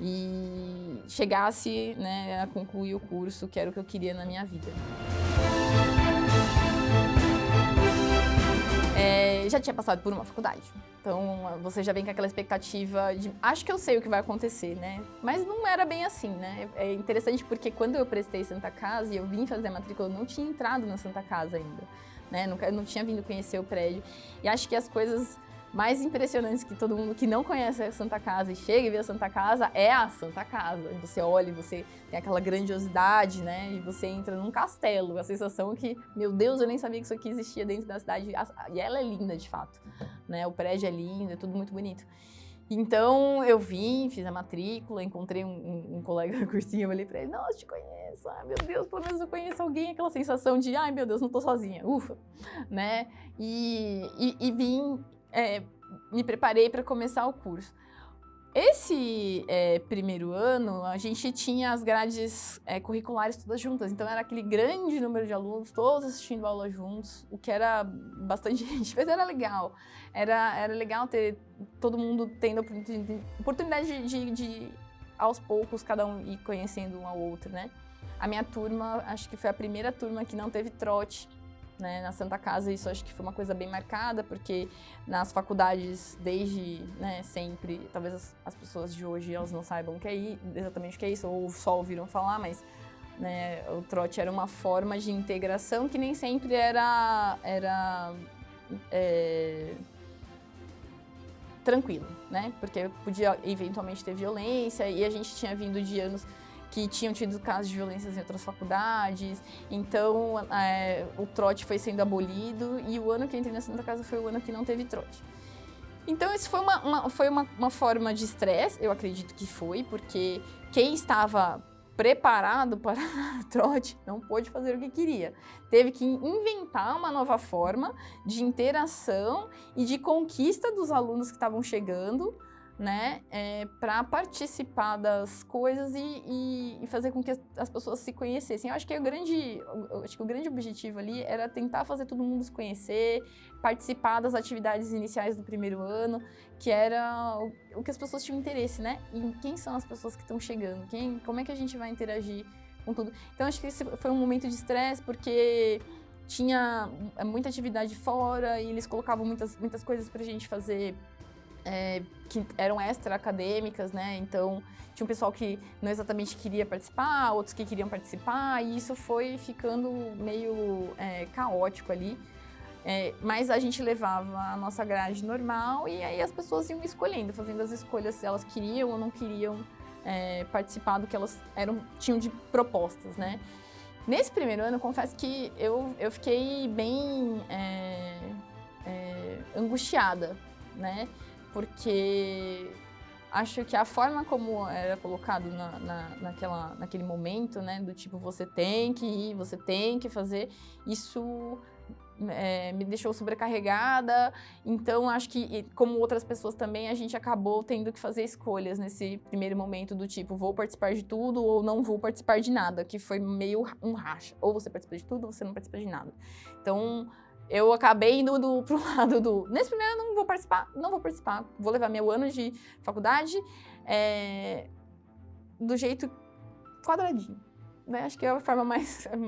e chegasse, né, a concluir o curso, que era o que eu queria na minha vida. já tinha passado por uma faculdade. Então, você já vem com aquela expectativa de, acho que eu sei o que vai acontecer, né? Mas não era bem assim, né? É interessante porque quando eu prestei Santa Casa e eu vim fazer a matrícula, eu não tinha entrado na Santa Casa ainda, né? Não tinha vindo conhecer o prédio. E acho que as coisas mais impressionantes que todo mundo que não conhece a Santa Casa e chega e vê a Santa Casa é a Santa Casa. Você olha e você tem aquela grandiosidade, né? E você entra num castelo. A sensação é que, meu Deus, eu nem sabia que isso aqui existia dentro da cidade. E ela é linda, de fato, né? O prédio é lindo, é tudo muito bonito. Então, eu vim, fiz a matrícula, encontrei um colega do cursinho, eu olhei pra ele, nossa, te conheço, ai meu Deus, pelo menos eu conheço alguém, aquela sensação de, ai meu Deus, não tô sozinha, ufa, né? E vim, me preparei para começar o curso. Esse primeiro ano, a gente tinha as grades curriculares todas juntas, então era aquele grande número de alunos, todos assistindo aula juntos, o que era bastante gente, mas era legal. Era legal ter todo mundo tendo a oportunidade de, aos poucos, cada um ir conhecendo um ao outro, né? A minha turma, acho que foi a primeira turma que não teve trote, né, na Santa Casa. Isso acho que foi uma coisa bem marcada, porque nas faculdades, desde, né, sempre, talvez as pessoas de hoje elas não saibam exatamente o que é isso, ou só ouviram falar, mas, né, o trote era uma forma de integração que nem sempre era tranquilo, né, porque podia eventualmente ter violência, e a gente tinha vindo de anos que tinham tido casos de violências em outras faculdades, então o trote foi sendo abolido, e o ano que eu entrei na Santa Casa foi o ano que não teve trote. Então isso foi uma forma de estresse, eu acredito que foi, porque quem estava preparado para o trote não pôde fazer o que queria. Teve que inventar uma nova forma de interação e de conquista dos alunos que estavam chegando, né, para participar das coisas e fazer com que as pessoas se conhecessem. Eu acho que o grande objetivo ali era tentar fazer todo mundo se conhecer, participar das atividades iniciais do primeiro ano, que era o que as pessoas tinham interesse, né? Em quem são as pessoas que estão chegando, como é que a gente vai interagir com tudo. Então, acho que esse foi um momento de estresse, porque tinha muita atividade fora e eles colocavam muitas coisas pra gente fazer que eram extra-acadêmicas, né? Então, tinha um pessoal que não exatamente queria participar, outros que queriam participar, e isso foi ficando meio caótico ali. Mas a gente levava a nossa grade normal e aí as pessoas iam escolhendo, fazendo as escolhas se elas queriam ou não queriam participar do que elas tinham de propostas, né? Nesse primeiro ano, eu confesso que eu fiquei bem angustiada, né? Porque acho que a forma como era colocado naquele momento, né, do tipo, você tem que ir, você tem que fazer, isso me deixou sobrecarregada. Então, acho que, como outras pessoas também, a gente acabou tendo que fazer escolhas nesse primeiro momento do tipo, vou participar de tudo ou não vou participar de nada, que foi meio um racha. Ou você participa de tudo ou você não participa de nada. Então, eu acabei indo pro lado nesse primeiro ano não vou participar, vou levar meu ano de faculdade do jeito quadradinho, né? Acho que é a forma mais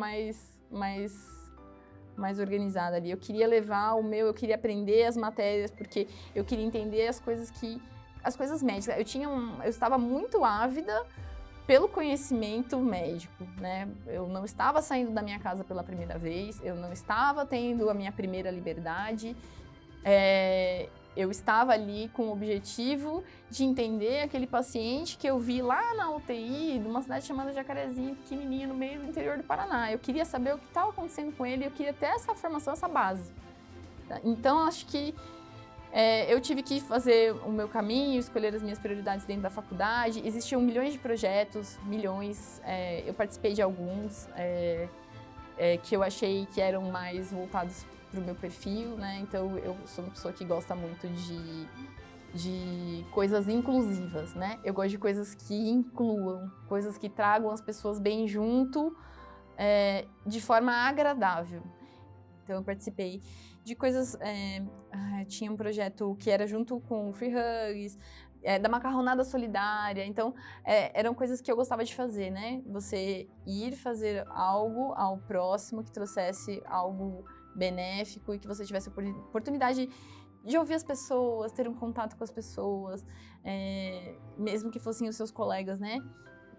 organizada ali. Eu queria levar eu queria aprender as matérias, porque eu queria entender as coisas médicas. Eu estava muito ávida pelo conhecimento médico, né? Eu não estava saindo da minha casa pela primeira vez, eu não estava tendo a minha primeira liberdade, eu estava ali com o objetivo de entender aquele paciente que eu vi lá na UTI, numa cidade chamada Jacarezinho, pequenininha, no meio do interior do Paraná. Eu queria saber o que estava acontecendo com ele, eu queria ter essa formação, essa base. Então, acho que eu tive que fazer o meu caminho, escolher as minhas prioridades dentro da faculdade. Existiam milhões de projetos, eu participei de alguns que eu achei que eram mais voltados para o meu perfil, né? Então, eu sou uma pessoa que gosta muito de coisas inclusivas, né? Eu gosto de coisas que incluam, coisas que tragam as pessoas bem junto, de forma agradável. Então, eu participei de coisas... tinha um projeto que era junto com o Free Hugs, da macarronada solidária. Então, eram coisas que eu gostava de fazer, né? Você ir fazer algo ao próximo que trouxesse algo benéfico e que você tivesse oportunidade de ouvir as pessoas, ter um contato com as pessoas, mesmo que fossem os seus colegas, né?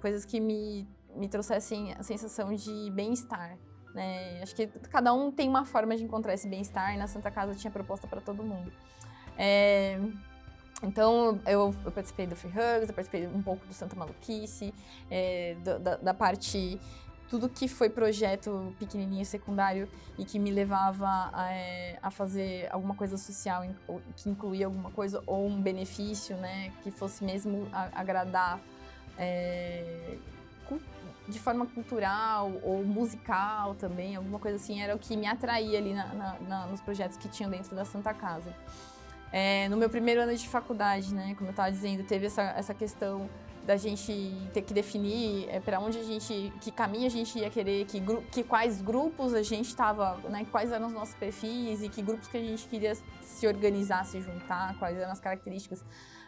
Coisas que me trouxessem a sensação de bem-estar, né? Acho que cada um tem uma forma de encontrar esse bem-estar e na Santa Casa tinha proposta para todo mundo. Então, eu participei do Free Hugs, eu participei um pouco do Santa Maluquice, da parte... Tudo que foi projeto pequenininho, secundário, e que me levava a fazer alguma coisa social, que incluía alguma coisa, ou um benefício, né? Que fosse mesmo agradar de forma cultural ou musical também, alguma coisa assim, era o que me atraía ali nos projetos que tinham dentro da Santa Casa. No meu primeiro ano de faculdade, né, como eu estava dizendo, teve essa questão da gente ter que definir para onde que caminho a gente ia querer, que quais grupos a gente estava, né, quais eram os nossos perfis e que grupos que a gente queria se organizar, se juntar, quais eram as características.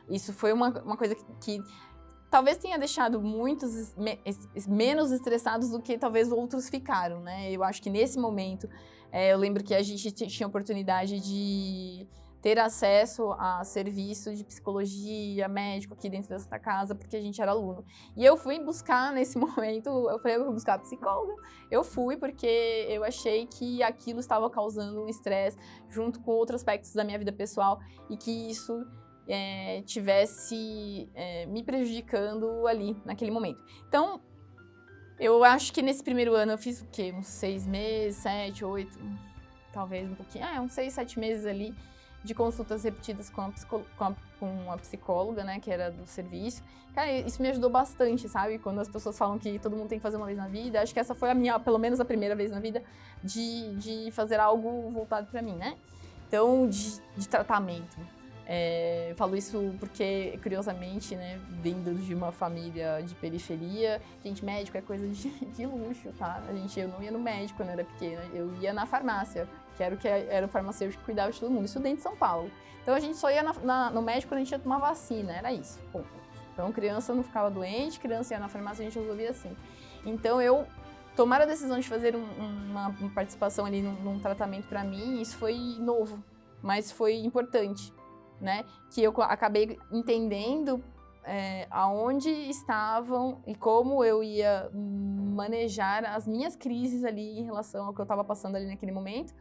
Isso foi uma coisa que talvez tenha deixado muitos menos estressados do que talvez outros ficaram, né? Eu acho que nesse momento, eu lembro que a gente tinha a oportunidade de ter acesso a serviço de psicologia, médico aqui dentro da Santa Casa, porque a gente era aluno. E eu fui buscar nesse momento, eu falei, eu vou buscar psicóloga. Eu fui porque eu achei que aquilo estava causando um estresse junto com outros aspectos da minha vida pessoal e que isso tivesse me prejudicando ali, naquele momento. Então, eu acho que nesse primeiro ano eu fiz o quê? Uns 6 meses, 7, 8, talvez um pouquinho, uns 6, 7 meses ali de consultas repetidas com a psicóloga, né, que era do serviço. Cara, isso me ajudou bastante, sabe? Quando as pessoas falam que todo mundo tem que fazer uma vez na vida, acho que essa foi pelo menos a primeira vez na vida, de fazer algo voltado pra mim, né? Então, de tratamento. Falo isso porque, curiosamente, né, vindo de uma família de periferia, gente, médico é coisa de luxo, tá? Eu não ia no médico quando eu era pequena, eu ia na farmácia, que era o farmacêutico que cuidava de todo mundo, isso dentro de São Paulo. Então a gente só ia no médico quando a gente ia tomar vacina, era isso, ponto. Então criança não ficava doente, criança ia na farmácia, a gente resolvia assim. Então eu tomar a decisão de fazer uma participação ali num tratamento pra mim, isso foi novo, mas foi importante. Né, que eu acabei entendendo aonde estavam e como eu ia manejar as minhas crises ali em relação ao que eu estava passando ali naquele momento,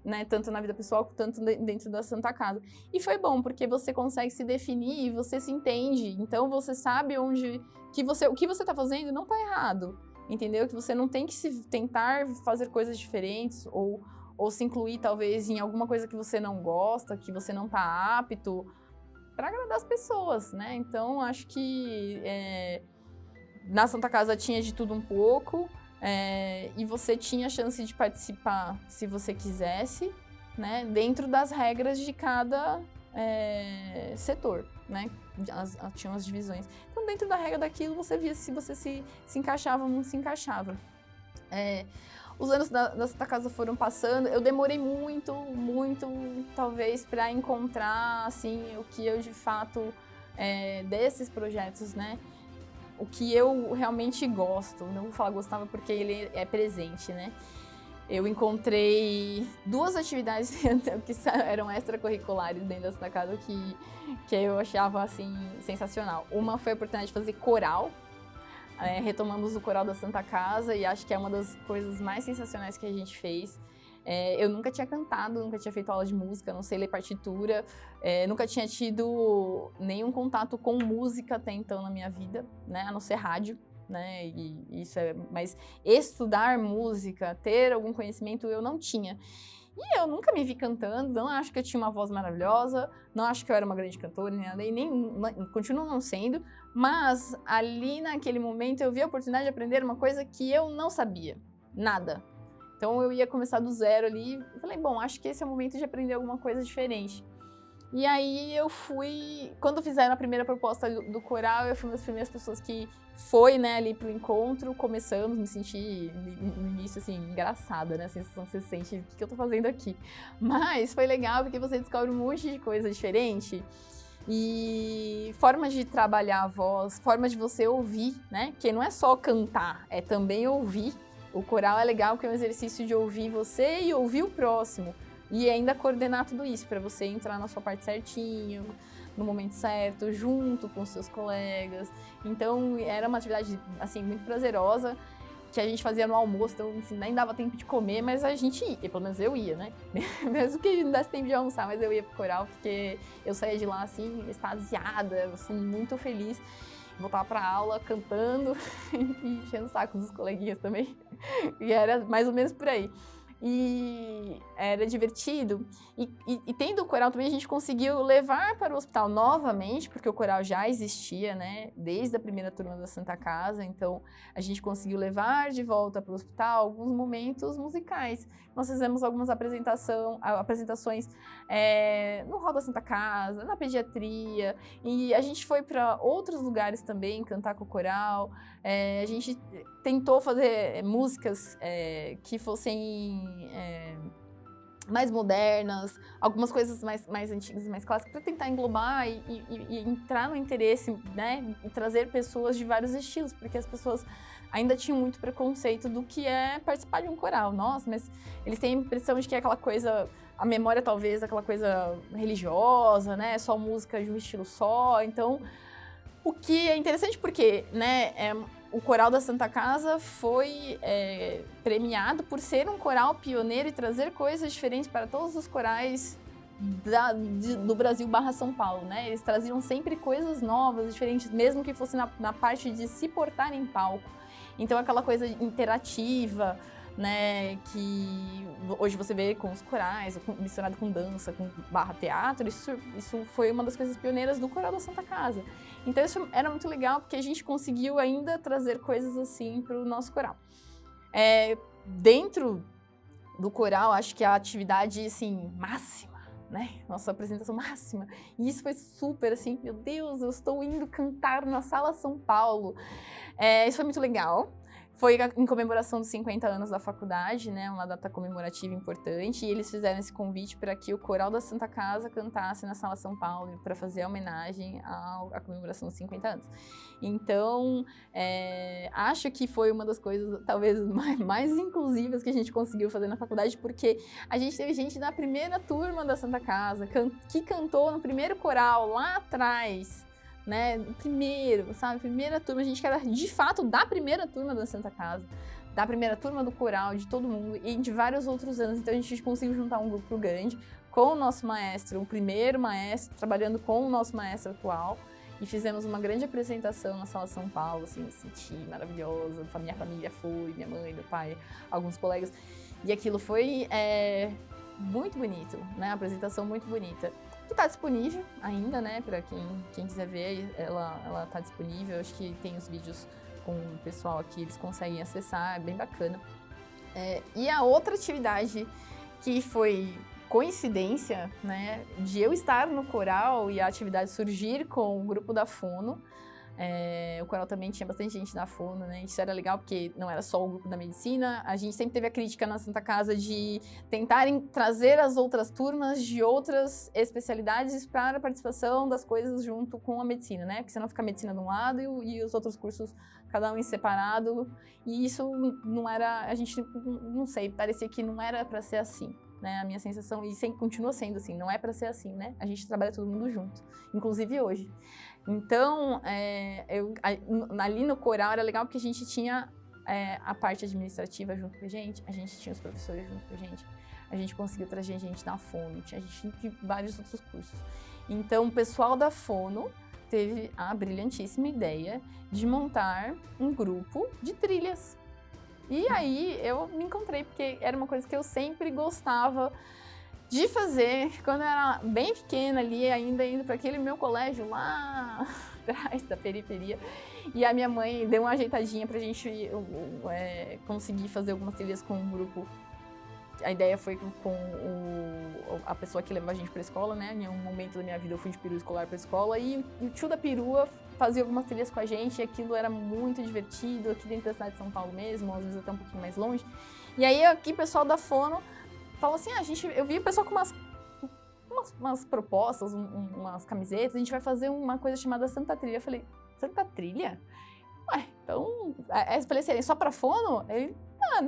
né, tanto na vida pessoal quanto dentro da Santa Casa. E foi bom, porque você consegue se definir e você se entende, então você sabe o que você está fazendo não está errado, entendeu? Que você não tem que tentar fazer coisas diferentes ou se incluir, talvez, em alguma coisa que você não gosta, que você não está apto, para agradar as pessoas, né? Então, acho que na Santa Casa tinha de tudo um pouco, e você tinha a chance de participar, se você quisesse, né? Dentro das regras de cada setor, né? Tinham as divisões. Então, dentro da regra daquilo, você via se você se encaixava ou não se encaixava. Os anos da Santa Casa foram passando, eu demorei muito, talvez, para encontrar, assim, o que eu, de fato, desses projetos, né? O que eu realmente gosto. Não vou falar gostava porque ele é presente, né? Eu encontrei 2 atividades que eram extracurriculares dentro da Santa Casa que eu achava, assim, sensacional. Uma foi a oportunidade de fazer coral. Retomamos o coral da Santa Casa e acho que é uma das coisas mais sensacionais que a gente fez. Eu nunca tinha cantado, nunca tinha feito aula de música, não sei ler partitura, nunca tinha tido nenhum contato com música até então na minha vida, né, a não ser rádio, né, e isso mas estudar música, ter algum conhecimento, eu não tinha. E eu nunca me vi cantando, não acho que eu tinha uma voz maravilhosa, não acho que eu era uma grande cantora, nem continuo não sendo, mas ali naquele momento eu vi a oportunidade de aprender uma coisa que eu não sabia, nada. Então eu ia começar do zero ali, e falei, bom, acho que esse é o momento de aprender alguma coisa diferente. E aí eu fui, quando fizeram a primeira proposta do coral, eu fui uma das primeiras pessoas que foi, né, ali pro encontro, começamos, me senti no início, assim, engraçada, né, a sensação que você sente, o que eu tô fazendo aqui? Mas foi legal porque você descobre um monte de coisa diferente E formas de trabalhar a voz, formas de você ouvir, né? Que não é só cantar, é também ouvir. O coral é legal porque é um exercício de ouvir você e ouvir o próximo. E ainda coordenar tudo isso, para você entrar na sua parte certinho, no momento certo, junto com os seus colegas. Então, era uma atividade, assim, muito prazerosa, que a gente fazia no almoço, então, assim, nem dava tempo de comer, mas a gente ia, pelo menos eu ia, né? Mesmo que não desse tempo de almoçar, mas eu ia pro coral, porque eu saía de lá, assim, extasiada, assim, muito feliz. Voltava pra aula cantando e enchendo o saco dos coleguinhas também. E era mais ou menos por aí. E era divertido. E tendo o coral também, a gente conseguiu levar para o hospital novamente, porque o coral já existia, né? Desde a primeira turma da Santa Casa. Então, a gente conseguiu levar de volta para o hospital alguns momentos musicais. Nós fizemos algumas apresentações no Hall da Santa Casa, na pediatria. E a gente foi para outros lugares também cantar com o coral. A gente tentou fazer músicas que fossem mais modernas, algumas coisas mais antigas e mais clássicas, para tentar englobar e entrar no interesse, né, e trazer pessoas de vários estilos, porque as pessoas ainda tinham muito preconceito do que é participar de um coral. Nossa, mas eles têm a impressão de que é aquela coisa, a memória talvez, aquela coisa religiosa, né, só música de um estilo só. Então, o que é interessante porque, né, o Coral da Santa Casa foi premiado por ser um coral pioneiro e trazer coisas diferentes para todos os corais do Brasil / São Paulo, né? Eles traziam sempre coisas novas, diferentes, mesmo que fosse na parte de se portar em palco. Então, aquela coisa interativa, né, que hoje você vê com os corais, misturado com dança, com /teatro, isso foi uma das coisas pioneiras do Coral da Santa Casa. Então isso era muito legal, porque a gente conseguiu ainda trazer coisas assim para o nosso coral. Dentro do coral, acho que a atividade, assim, máxima, né, nossa apresentação máxima, e isso foi super, assim, meu Deus, eu estou indo cantar na Sala São Paulo. Isso foi muito legal. Foi em comemoração dos 50 anos da faculdade, né, uma data comemorativa importante, e eles fizeram esse convite para que o Coral da Santa Casa cantasse na Sala São Paulo para fazer a homenagem à comemoração dos 50 anos. Então, acho que foi uma das coisas talvez mais inclusivas que a gente conseguiu fazer na faculdade, porque a gente teve gente da primeira turma da Santa Casa que cantou no primeiro coral lá atrás, né, primeiro, sabe, primeira turma, a gente que era de fato da primeira turma da Santa Casa, da primeira turma do coral, de todo mundo e de vários outros anos. Então a gente conseguiu juntar um grupo grande com o nosso maestro, o primeiro maestro, trabalhando com o nosso maestro atual, e fizemos uma grande apresentação na Sala São Paulo, assim, me senti maravilhosa, minha família foi, minha mãe, meu pai, alguns colegas, e aquilo foi muito bonito, né, a apresentação muito bonita. Que tá disponível ainda, né, para quem quiser ver, ela tá disponível. Acho que tem os vídeos com o pessoal aqui, eles conseguem acessar, é bem bacana. E a outra atividade que foi coincidência, né, de eu estar no coral e a atividade surgir com o grupo da Fono. O coral também tinha bastante gente da Fono, né? Isso era legal porque não era só o grupo da medicina. A gente sempre teve a crítica na Santa Casa de tentarem trazer as outras turmas de outras especialidades para a participação das coisas junto com a medicina, né? Porque senão fica a medicina de um lado e os outros cursos cada um em separado. E isso não era, a gente não sei, parecia que não era para ser assim, né? A minha sensação, e sempre continua sendo assim, não é para ser assim, né? A gente trabalha todo mundo junto, inclusive hoje. Então, ali no coral era legal porque a gente tinha a parte administrativa junto com a gente tinha os professores junto com a gente conseguiu trazer gente da Fono, tinha gente de vários outros cursos. Então, o pessoal da Fono teve a brilhantíssima ideia de montar um grupo de trilhas. E aí eu me encontrei, porque era uma coisa que eu sempre gostava de fazer quando eu era bem pequena ali, ainda indo para aquele meu colégio lá atrás da periferia. E a minha mãe deu uma ajeitadinha pra gente conseguir fazer algumas trilhas com um grupo. A ideia foi com a pessoa que levou a gente pra escola, né? Em um momento da minha vida eu fui de perua escolar pra escola e o tio da perua fazia algumas trilhas com a gente e aquilo era muito divertido, aqui dentro da cidade de São Paulo mesmo, às vezes até um pouquinho mais longe. E aí aqui o pessoal da Fono falou assim, eu vi o pessoal com umas umas propostas, umas camisetas, a gente vai fazer uma coisa chamada Santa Trilha. Eu falei, Santa Trilha? Ué, então... Aí eu falei assim, só pra fono? Ele,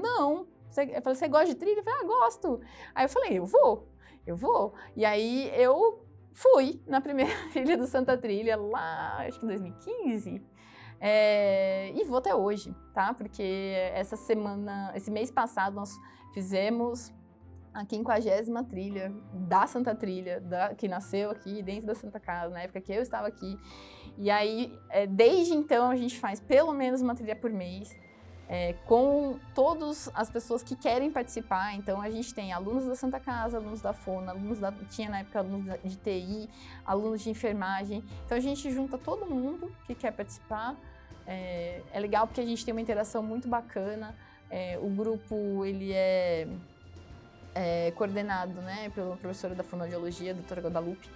não. Eu falei, você gosta de trilha? Eu falei, gosto. Aí eu falei, eu vou. E aí eu fui na primeira trilha do Santa Trilha, lá, acho que em 2015. E vou até hoje, tá? Porque esse mês passado, nós fizemos a 50ª trilha da Santa Trilha, que nasceu aqui dentro da Santa Casa, na época que eu estava aqui. E aí, desde então, a gente faz pelo menos uma trilha por mês, com todas as pessoas que querem participar. Então, a gente tem alunos da Santa Casa, alunos da Fona, tinha na época alunos de TI, alunos de enfermagem. Então, a gente junta todo mundo que quer participar. É legal porque a gente tem uma interação muito bacana. O grupo, ele é coordenado, né, pelo professor da fonoaudiologia, doutora Guadalupe,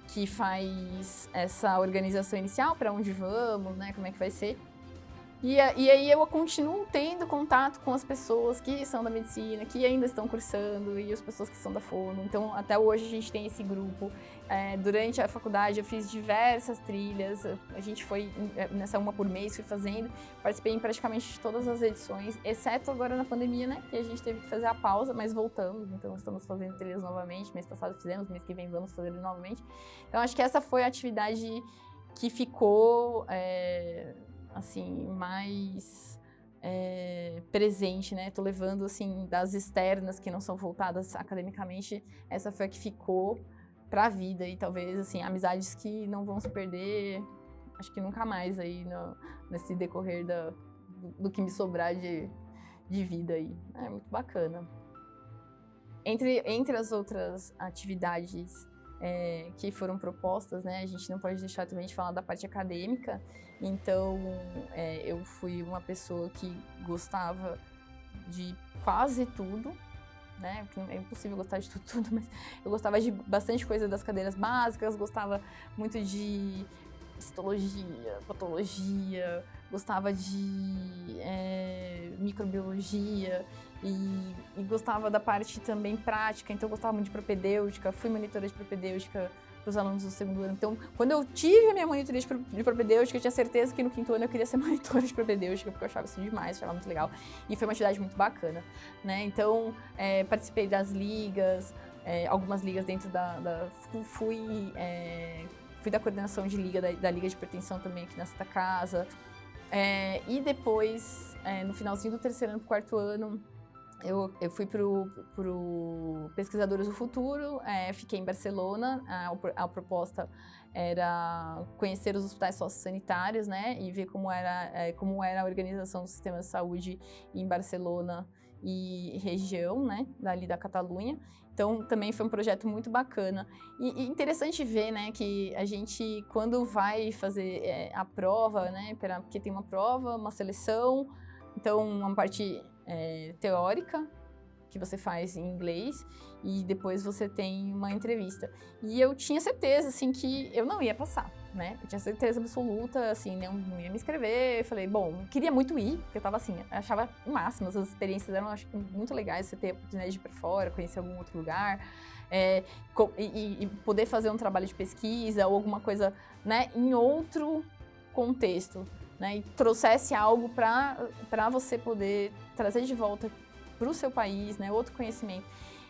que faz essa organização inicial, para onde vamos, né, como é que vai ser. E aí eu continuo tendo contato com as pessoas que são da medicina, que ainda estão cursando, e as pessoas que são da fono. Então, até hoje a gente tem esse grupo. Durante a faculdade eu fiz diversas trilhas, a gente foi nessa uma por mês, fui fazendo, participei em praticamente todas as edições, exceto agora na pandemia, né, que a gente teve que fazer a pausa, mas voltamos, então estamos fazendo trilhas novamente. Mês passado fizemos, mês que vem vamos fazer novamente. Então, acho que essa foi a atividade que ficou... assim, mais presente, né? Tô levando, assim, das externas que não são voltadas academicamente, essa foi a que ficou pra vida e talvez, assim, amizades que não vão se perder, acho que nunca mais aí nesse decorrer do que me sobrar de vida aí. É muito bacana. Entre as outras atividades que foram propostas, né, a gente não pode deixar também de falar da parte acadêmica. Então, eu fui uma pessoa que gostava de quase tudo, né, é impossível gostar de tudo, mas eu gostava de bastante coisa das cadeiras básicas, gostava muito de histologia, patologia, gostava de microbiologia e gostava da parte também prática, então eu gostava muito de propedêutica, fui monitora de propedêutica para os alunos do segundo ano. Então, quando eu tive a minha monitoria de propedêutica, eu tinha certeza que no quinto ano eu queria ser monitora de propedêutica, porque eu achava isso demais, achava muito legal, e foi uma atividade muito bacana, né? Então, participei das ligas, algumas ligas dentro fui da coordenação de liga, da Liga de Hipertensão também aqui na Santa Casa. E depois, no finalzinho do terceiro ano para o quarto ano, eu fui pro Pesquisadores do Futuro, fiquei em Barcelona. A proposta era conhecer os hospitais sociosanitários, né, e ver como era a organização do sistema de saúde em Barcelona e região, né, dali da Catalunha. Então, também foi um projeto muito bacana. E interessante ver, né, que a gente, quando vai fazer a prova, né, porque tem uma prova, uma seleção, então uma parte teórica, que você faz em inglês, e depois você tem uma entrevista. E eu tinha certeza, assim, que eu não ia passar, né? Eu tinha certeza absoluta, assim, não ia me inscrever. Eu falei, bom, queria muito ir, porque eu tava assim, eu achava o máximo, as experiências eram, acho, muito legais, você ter a oportunidade de ir pra fora, conhecer algum outro lugar, e poder fazer um trabalho de pesquisa ou alguma coisa, né, em outro contexto, né, e trouxesse algo para você poder trazer de volta para o seu país, né, outro conhecimento.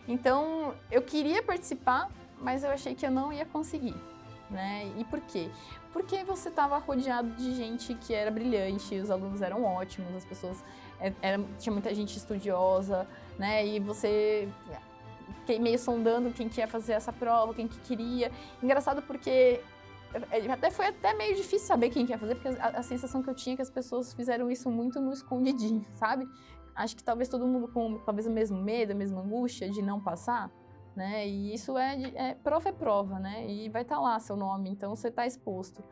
Então, eu queria participar, mas eu achei que eu não ia conseguir, né? E por quê? Porque você estava rodeado de gente que era brilhante, os alunos eram ótimos, as pessoas... tinha muita gente estudiosa, né? E você fiquei meio sondando quem que ia fazer essa prova, quem que queria. Engraçado porque... foi até meio difícil saber quem que ia fazer, porque a sensação que eu tinha é que as pessoas fizeram isso muito no escondidinho, sabe? Acho que talvez todo mundo com talvez o mesmo medo, a mesma angústia de não passar, né? E isso prova, né? E vai estar lá seu nome, então você está exposto.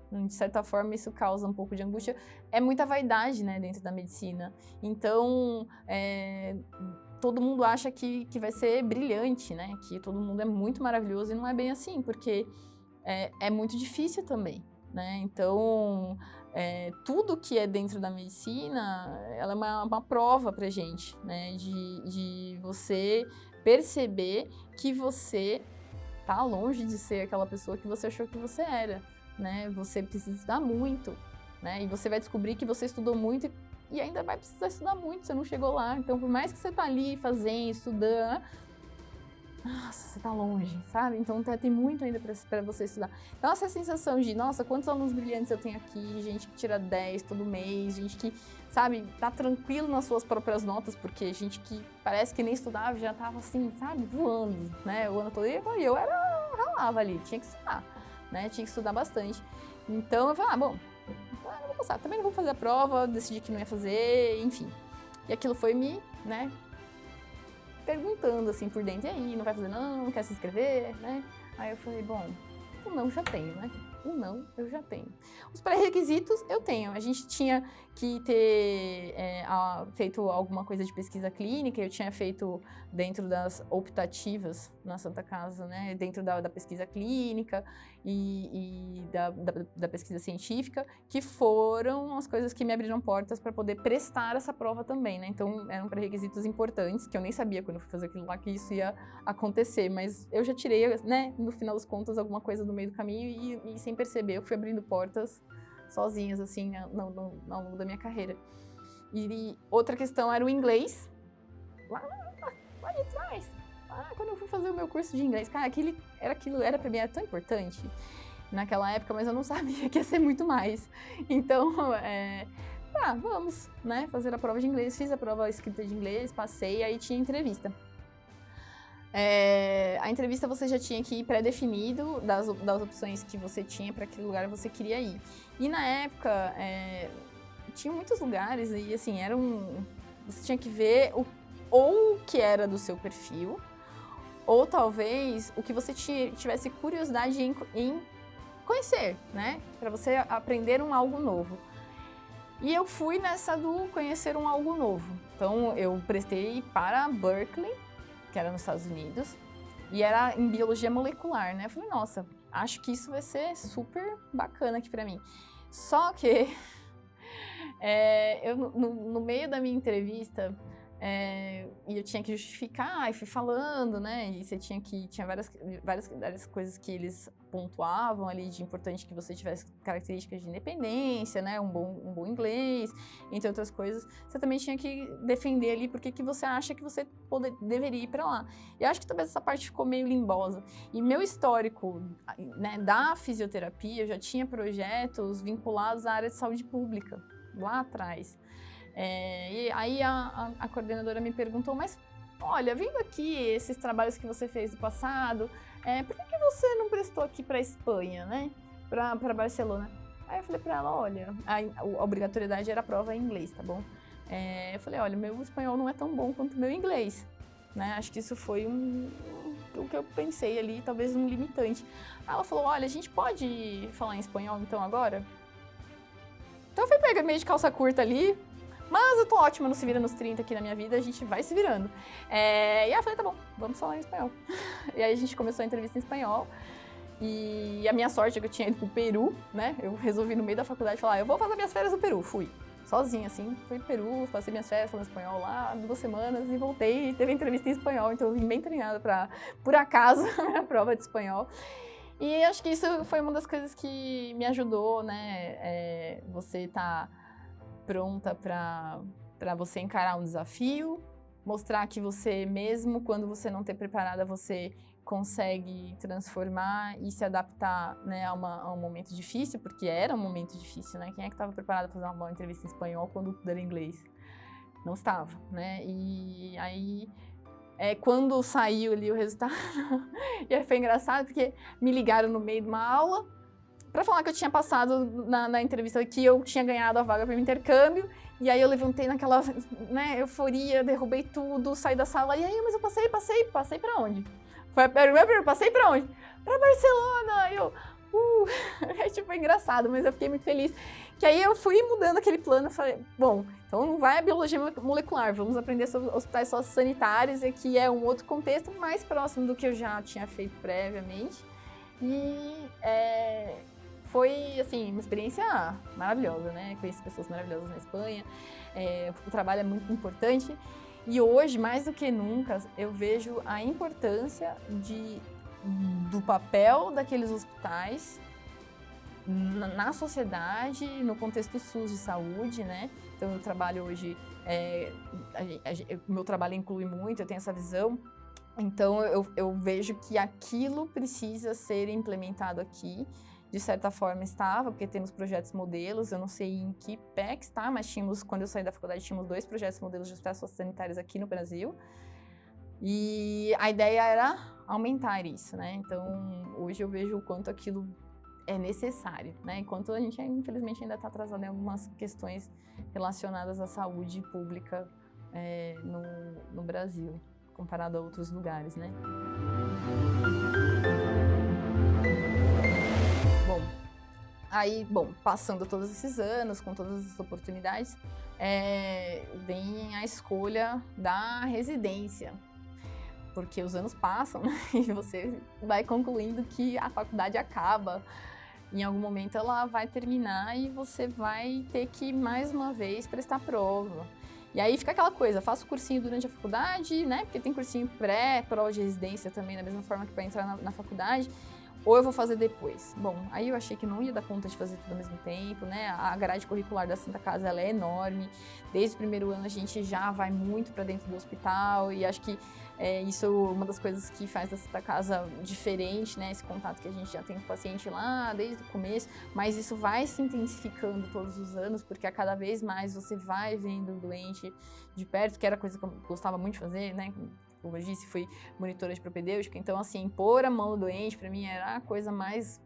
De certa forma, isso causa um pouco de angústia. É muita vaidade, né, dentro da medicina. Então, todo mundo acha que vai ser brilhante, né? Que todo mundo é muito maravilhoso, e não é bem assim, porque é muito difícil também, né? Então, tudo que é dentro da medicina, ela é uma prova pra gente, né? De você perceber que você tá longe de ser aquela pessoa que você achou que você era, né? Você precisa estudar muito, né? E você vai descobrir que você estudou muito e ainda vai precisar estudar muito, você não chegou lá. Então, por mais que você tá ali fazendo, estudando, nossa, você tá longe, sabe? Então tem muito ainda pra você estudar. Então essa sensação de, nossa, quantos alunos brilhantes eu tenho aqui, gente que tira 10 todo mês, gente que, sabe, tá tranquilo nas suas próprias notas, porque gente que parece que nem estudava já tava assim, sabe, voando, né? O ano todo, e eu ralava ali, tinha que estudar, né? Tinha que estudar bastante. Então eu falei, bom, não vou passar, também não vou fazer a prova, decidi que não ia fazer, enfim. E aquilo foi me, né, perguntando assim por dentro, e aí, não vai fazer não quer se inscrever, né? Aí eu falei, bom, o não já tenho, né? O não eu já tenho. Os pré-requisitos eu tenho. A gente tinha que ter feito alguma coisa de pesquisa clínica, eu tinha feito dentro das optativas na Santa Casa, né? Dentro da pesquisa clínica e da pesquisa científica, que foram as coisas que me abriram portas para poder prestar essa prova também, né? Então, eram pré-requisitos importantes, que eu nem sabia quando eu fui fazer aquilo lá que isso ia acontecer, mas eu já tirei, né, no final das contas, alguma coisa do meio do caminho e sem perceber, eu fui abrindo portas sozinhas, assim, ao longo da minha carreira. E outra questão era o inglês. Lá atrás, quando eu fui fazer o meu curso de inglês, cara, aquilo era pra mim, era tão importante naquela época, mas eu não sabia que ia ser muito mais. Então, vamos, né, fazer a prova de inglês. Fiz a prova escrita de inglês, passei, aí tinha entrevista. A entrevista você já tinha que ir pré-definido das opções que você tinha para aquele lugar que você queria ir. E na época, tinha muitos lugares e assim, você tinha que ver ou o que era do seu perfil, ou talvez o que você tivesse curiosidade em conhecer, né? Para você aprender algo novo. E eu fui nessa do conhecer algo novo. Então, eu prestei para Berkeley, que era nos Estados Unidos, e era em biologia molecular, né? Eu falei, nossa, acho que isso vai ser super bacana aqui pra mim. Só que, eu no meio da minha entrevista, e eu tinha que justificar, e fui falando, né? E você tinha várias coisas que eles pontuavam ali de importante que você tivesse características de independência, né? Um bom inglês, entre outras coisas. Você também tinha que defender ali porque que você acha que você deveria ir para lá. E eu acho que talvez essa parte ficou meio limbosa. E meu histórico, né, da fisioterapia, eu já tinha projetos vinculados à área de saúde pública, lá atrás. E aí a coordenadora me perguntou, mas olha, vendo aqui esses trabalhos que você fez no passado, por que você não prestou aqui para Espanha, né? Para Barcelona? Aí eu falei para ela, olha, a obrigatoriedade era a prova em inglês, tá bom? Eu falei, olha, meu espanhol não é tão bom quanto o meu inglês, né? Acho que isso foi o que eu pensei ali, talvez um limitante. Aí ela falou, olha, a gente pode falar em espanhol então agora? Então eu fui pegar meio de calça curta ali, mas eu tô ótima no Se Vira nos 30 aqui na minha vida, a gente vai se virando. E aí eu falei, tá bom, vamos falar em espanhol. E aí a gente começou a entrevista em espanhol. E a minha sorte é que eu tinha ido pro Peru, né? Eu resolvi no meio da faculdade falar, eu vou fazer minhas férias no Peru. Fui, sozinha assim, fui pro Peru, passei minhas férias falando espanhol lá, 2 semanas, e voltei e teve entrevista em espanhol. Então eu vim bem treinada pra, por acaso, a minha prova de espanhol. E acho que isso foi uma das coisas que me ajudou, né? Você tá pronta para você encarar um desafio, mostrar que você, mesmo quando você não esteja preparada, você consegue transformar e se adaptar, né, a um momento difícil, porque era um momento difícil, né? Quem é que estava preparado para fazer uma entrevista em espanhol quando tudo era inglês? Não estava, né? E aí, quando saiu ali o resultado, e aí foi engraçado, porque me ligaram no meio de uma aula, para falar que eu tinha passado na entrevista, que eu tinha ganhado a vaga para o intercâmbio, e aí eu levantei naquela, né, euforia, derrubei tudo, saí da sala, e aí, mas eu passei para onde? Foi a pergunta, passei para onde? Para Barcelona! Eu, foi engraçado, mas eu fiquei muito feliz. Que aí eu fui mudando aquele plano, falei, bom, então não vai a biologia molecular, vamos aprender sobre hospitais sociosanitários, e que é um outro contexto mais próximo do que eu já tinha feito previamente. E foi, assim, uma experiência maravilhosa, né? Conheci pessoas maravilhosas na Espanha, o trabalho é muito importante. E hoje, mais do que nunca, eu vejo a importância de do papel daqueles hospitais na sociedade, no contexto SUS de saúde, né? Então, eu trabalho hoje, o meu trabalho inclui muito, eu tenho essa visão. Então, eu vejo que aquilo precisa ser implementado aqui. De certa forma estava, porque temos projetos modelos, eu não sei em que pé que está, mas quando eu saí da faculdade, tínhamos 2 projetos modelos de hospitais sociossanitários aqui no Brasil. E a ideia era aumentar isso, né? Então, hoje eu vejo o quanto aquilo é necessário, né? Enquanto a gente, infelizmente, ainda está atrasado em algumas questões relacionadas à saúde pública no Brasil, comparado a outros lugares, né? Passando todos esses anos, com todas as oportunidades, vem a escolha da residência. Porque os anos passam, né? E você vai concluindo que a faculdade acaba. Em algum momento ela vai terminar e você vai ter que, mais uma vez, prestar prova. E aí fica aquela coisa, faço cursinho durante a faculdade, né? Porque tem cursinho pró de residência também, da mesma forma que para entrar na faculdade. Ou eu vou fazer depois. Bom, aí eu achei que não ia dar conta de fazer tudo ao mesmo tempo, né? A grade curricular da Santa Casa, ela é enorme. Desde o primeiro ano a gente já vai muito para dentro do hospital e acho que isso é uma das coisas que faz da Santa Casa diferente, né? Esse contato que a gente já tem com o paciente lá desde o começo, mas isso vai se intensificando todos os anos, porque a cada vez mais você vai vendo o doente de perto, que era coisa que eu gostava muito de fazer, né? Como eu disse, fui monitora de propedêutica, então assim, pôr a mão no doente para mim era a coisa mais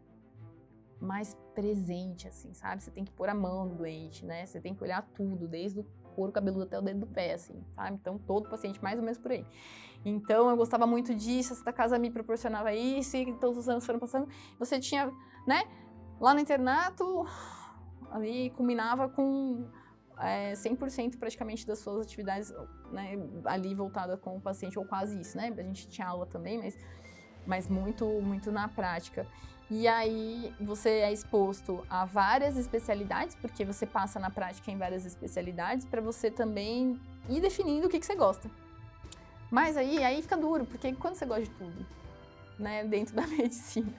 presente, assim, sabe? Você tem que pôr a mão no doente, né? Você tem que olhar tudo, desde o couro cabeludo até o dedo do pé, assim, sabe? Então, todo paciente mais ou menos por aí. Então, eu gostava muito disso, essa casa me proporcionava isso, e todos os anos foram passando. Você tinha, né? Lá no internato, ali, culminava com 100% praticamente das suas atividades, né, ali voltada com o paciente, ou quase isso, né? A gente tinha aula também, mas muito, muito na prática. E aí você é exposto a várias especialidades, porque você passa na prática em várias especialidades, para você também ir definindo o que você gosta. Mas aí fica duro, porque quando você gosta de tudo, né, dentro da medicina,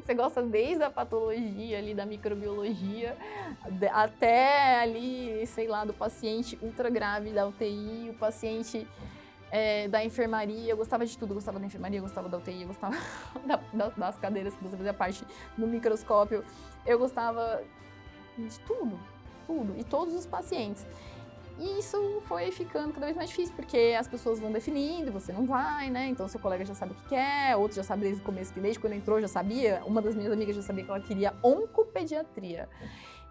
você gosta desde a patologia ali, da microbiologia, até ali, sei lá, do paciente ultra grave da UTI, o paciente da enfermaria, eu gostava de tudo, eu gostava da enfermaria, eu gostava da UTI, eu gostava das cadeiras que você fazia parte no microscópio, eu gostava de tudo, e todos os pacientes. E isso foi ficando cada vez mais difícil, porque as pessoas vão definindo, você não vai, né? Então, seu colega já sabe o que quer, outro já sabe desde o começo, que desde quando entrou já sabia. Uma das minhas amigas já sabia que ela queria oncopediatria.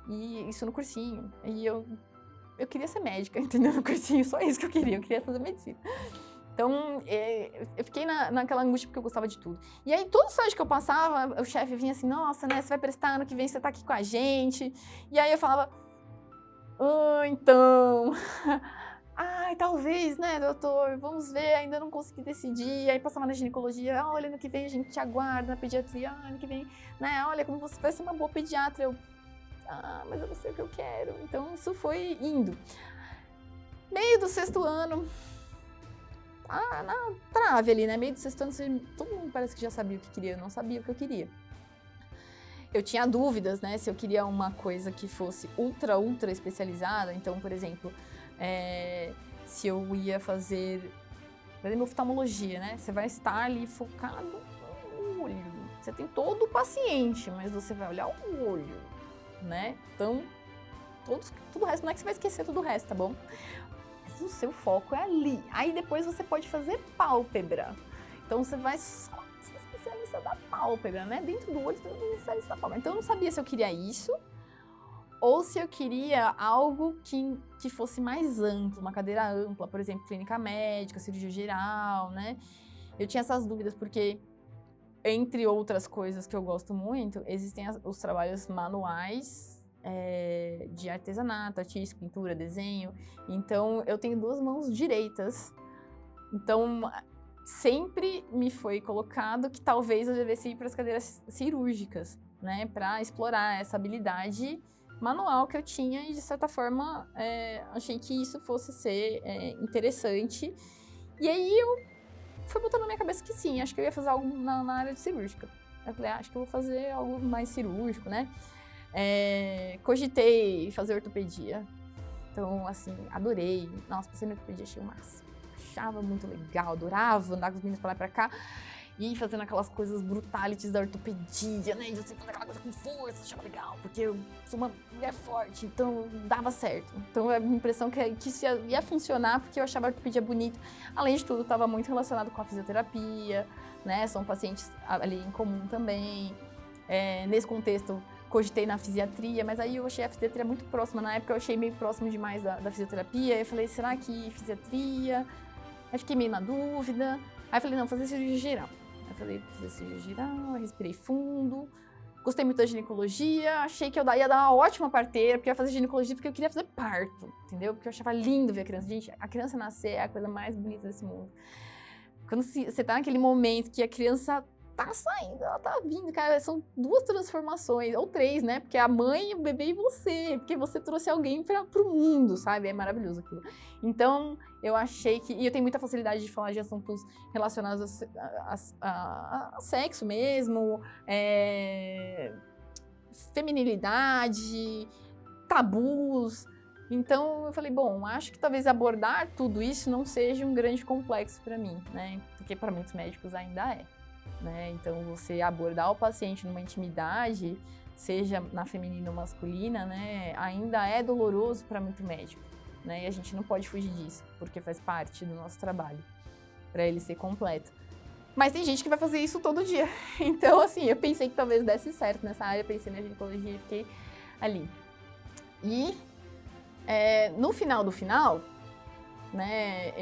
E isso no cursinho. E eu queria ser médica, entendeu? No cursinho, só isso que eu queria fazer medicina. Então, eu fiquei naquela angústia porque eu gostava de tudo. E aí, todo estágio que eu passava, o chefe vinha assim, nossa, né, você vai prestar ano que vem, você tá aqui com a gente. E aí eu falava... então, talvez, né, doutor, vamos ver, ainda não consegui decidir, aí passava na ginecologia, olha, ano que vem a gente te aguarda, na pediatria, ano que vem, né, olha, como você vai ser uma boa pediatra, mas eu não sei o que eu quero, então isso foi indo. Meio do 6º ano, na trave ali, né, meio do 6º ano, todo mundo parece que já sabia o que queria, eu não sabia o que eu queria. Eu tinha dúvidas, né, se eu queria uma coisa que fosse ultra especializada. Então, por exemplo, se eu ia fazer, por exemplo, oftalmologia, né? Você vai estar ali focado no olho. Você tem todo o paciente, mas você vai olhar o olho, né? Então, tudo o resto, não é que você vai esquecer tudo o resto, tá bom? Mas o seu foco é ali. Aí depois você pode fazer pálpebra. Então, você vai só especialista da pálpebra, né? Dentro do olho, você é especialista da pálpebra. Então, eu não sabia se eu queria isso ou se eu queria algo que fosse mais amplo, uma cadeira ampla, por exemplo, clínica médica, cirurgia geral, né? Eu tinha essas dúvidas porque, entre outras coisas que eu gosto muito, existem os trabalhos manuais de artesanato, artístico, pintura, desenho. Então, eu tenho 2 mãos direitas. Então, sempre me foi colocado que talvez eu devesse ir para as cadeiras cirúrgicas, né, para explorar essa habilidade manual que eu tinha e, de certa forma, achei que isso fosse ser interessante. E aí eu fui botando na minha cabeça começo que sim, acho que eu ia fazer algo na área de cirúrgica. Eu falei, acho que eu vou fazer algo mais cirúrgico, né? Cogitei fazer ortopedia. Então, assim, adorei. Nossa, passei na ortopedia, achei o máximo. Achava muito legal, adorava andar com os meninos pra lá e pra cá. E fazendo aquelas coisas brutalities da ortopedia, né? De você fazer aquela coisa com força, achava legal, porque eu sou uma mulher forte, então dava certo. Então a minha impressão que isso ia funcionar, porque eu achava a ortopedia bonito. Além de tudo, estava muito relacionado com a fisioterapia, né? São pacientes ali em comum também. Nesse contexto, cogitei na fisiatria, mas aí eu achei a fisiatria muito próxima. Na época eu achei meio próximo demais da fisioterapia. Aí eu falei, será que fisiatria? Aí fiquei meio na dúvida. Aí eu falei, não, vou fazer cirurgia geral. Eu falei, vou fazer cirurgia geral, respirei fundo. Gostei muito da ginecologia, achei que eu ia dar uma ótima parteira, porque eu ia fazer ginecologia porque eu queria fazer parto, entendeu? Porque eu achava lindo ver a criança. Gente, a criança nascer é a coisa mais bonita desse mundo. Quando você tá naquele momento que a criança tá saindo, ela tá vindo, cara, são 2 transformações, ou 3, né? Porque a mãe, o bebê e você, porque você trouxe alguém pro mundo, sabe? É maravilhoso aquilo. Então, eu achei que... E eu tenho muita facilidade de falar de assuntos relacionados a sexo mesmo, feminilidade, tabus. Então, eu falei, bom, acho que talvez abordar tudo isso não seja um grande complexo para mim, né? Porque para muitos médicos ainda é. Né? Então, você abordar o paciente numa intimidade, seja na feminina ou masculina, né, ainda é doloroso para muito médico, né? E a gente não pode fugir disso, porque faz parte do nosso trabalho, para ele ser completo. Mas tem gente que vai fazer isso todo dia. Então, assim, eu pensei que talvez desse certo nessa área, pensei na ginecologia e fiquei ali. E no final do final, né,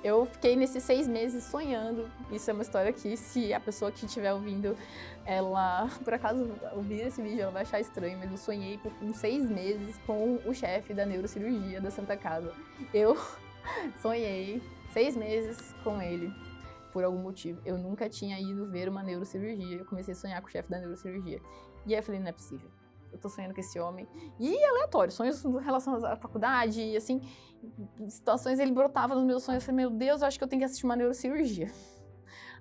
eu fiquei nesses 6 meses sonhando. Isso é uma história que, se a pessoa que estiver ouvindo, ela, por acaso, ouvir esse vídeo, ela vai achar estranho, mas eu sonhei por uns 6 meses com o chefe da neurocirurgia da Santa Casa. Eu sonhei 6 meses com ele, por algum motivo. Eu nunca tinha ido ver uma neurocirurgia, eu comecei a sonhar com o chefe da neurocirurgia. E aí eu falei, não é possível. Eu tô sonhando com esse homem. E aleatório, sonhos relacionados à faculdade, e assim, situações, ele brotava nos meus sonhos. Eu falei, meu Deus, eu acho que eu tenho que assistir uma neurocirurgia.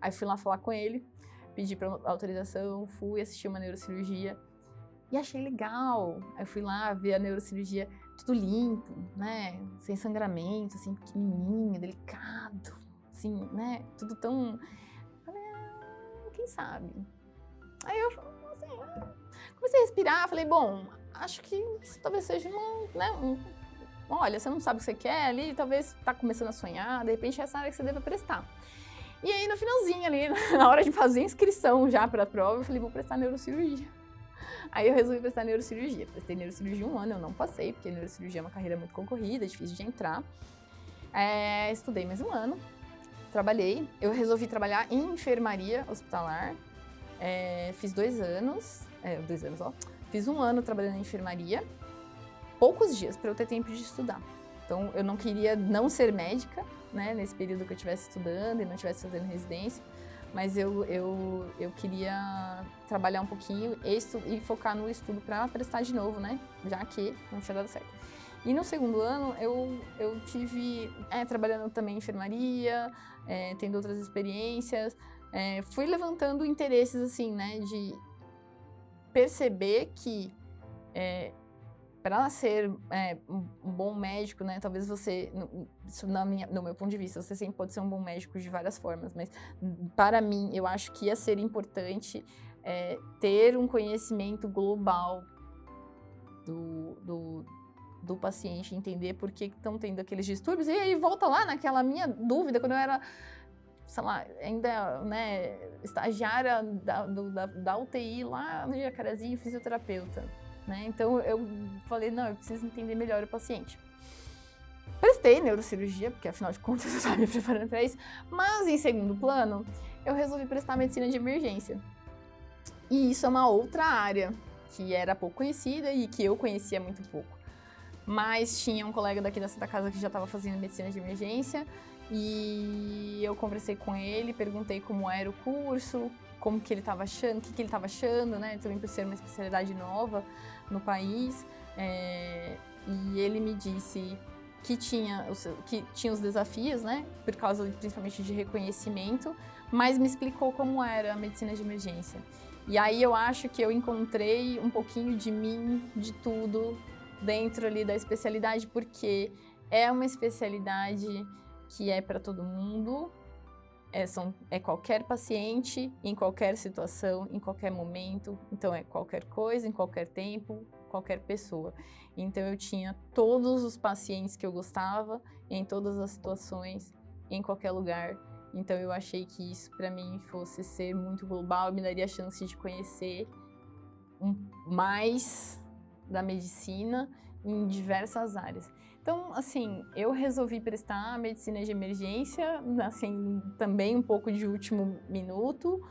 Aí fui lá falar com ele, pedi pra autorização, fui assistir uma neurocirurgia e achei legal. Aí fui lá ver a neurocirurgia, tudo limpo, né, sem sangramento, assim, pequenininho, delicado, assim, né, tudo tão... Falei, quem sabe? Aí eu, assim, comecei a respirar, falei, bom, acho que isso talvez seja olha, você não sabe o que você quer ali, talvez tá começando a sonhar, de repente é essa área que você deve prestar. E aí no finalzinho ali, na hora de fazer a inscrição já pra prova, eu falei, vou prestar neurocirurgia. Aí eu resolvi prestar neurocirurgia. Prestei neurocirurgia 1 ano, eu não passei, porque neurocirurgia é uma carreira muito concorrida, difícil de entrar. Estudei mais 1 ano, trabalhei. Eu resolvi trabalhar em enfermaria hospitalar. Fiz 2 anos, 2 anos, ó. Fiz 1 ano trabalhando em enfermaria, poucos dias para eu ter tempo de estudar. Então, eu não queria não ser médica, né, nesse período que eu estivesse estudando e não estivesse fazendo residência, mas eu queria trabalhar um pouquinho e focar no estudo para prestar de novo, né, já que não tinha dado certo. E no 2º ano, eu tive, trabalhando também em enfermaria, tendo outras experiências, fui levantando interesses, assim, né, de perceber que para ser um bom médico, né, talvez você, isso no meu ponto de vista, você sempre pode ser um bom médico de várias formas, mas para mim, eu acho que ia ser importante ter um conhecimento global do paciente, entender por que estão tendo aqueles distúrbios, e aí volta lá naquela minha dúvida, quando eu era, sei lá, ainda, né, estagiária da UTI lá no Jacarezinho, fisioterapeuta, né? Então eu falei, não, eu preciso entender melhor o paciente. Prestei neurocirurgia, porque afinal de contas eu estava me preparando para isso, mas em 2º plano, eu resolvi prestar medicina de emergência. E isso é uma outra área que era pouco conhecida e que eu conhecia muito pouco. Mas tinha um colega daqui da Santa Casa que já estava fazendo medicina de emergência e eu conversei com ele, perguntei como era o curso, como que ele estava achando, o que ele estava achando, né? Também por ser uma especialidade nova no país. E ele me disse que tinha os desafios, né, por causa principalmente de reconhecimento, mas me explicou como era a medicina de emergência. E aí eu acho que eu encontrei um pouquinho de mim, de tudo, dentro ali da especialidade, porque é uma especialidade que é para todo mundo, é qualquer paciente, em qualquer situação, em qualquer momento, então é qualquer coisa, em qualquer tempo, qualquer pessoa. Então eu tinha todos os pacientes que eu gostava, em todas as situações, em qualquer lugar. Então eu achei que isso para mim fosse ser muito global, me daria a chance de conhecer mais da medicina em diversas áreas. Então, assim, eu resolvi prestar medicina de emergência, assim, também um pouco de último minuto,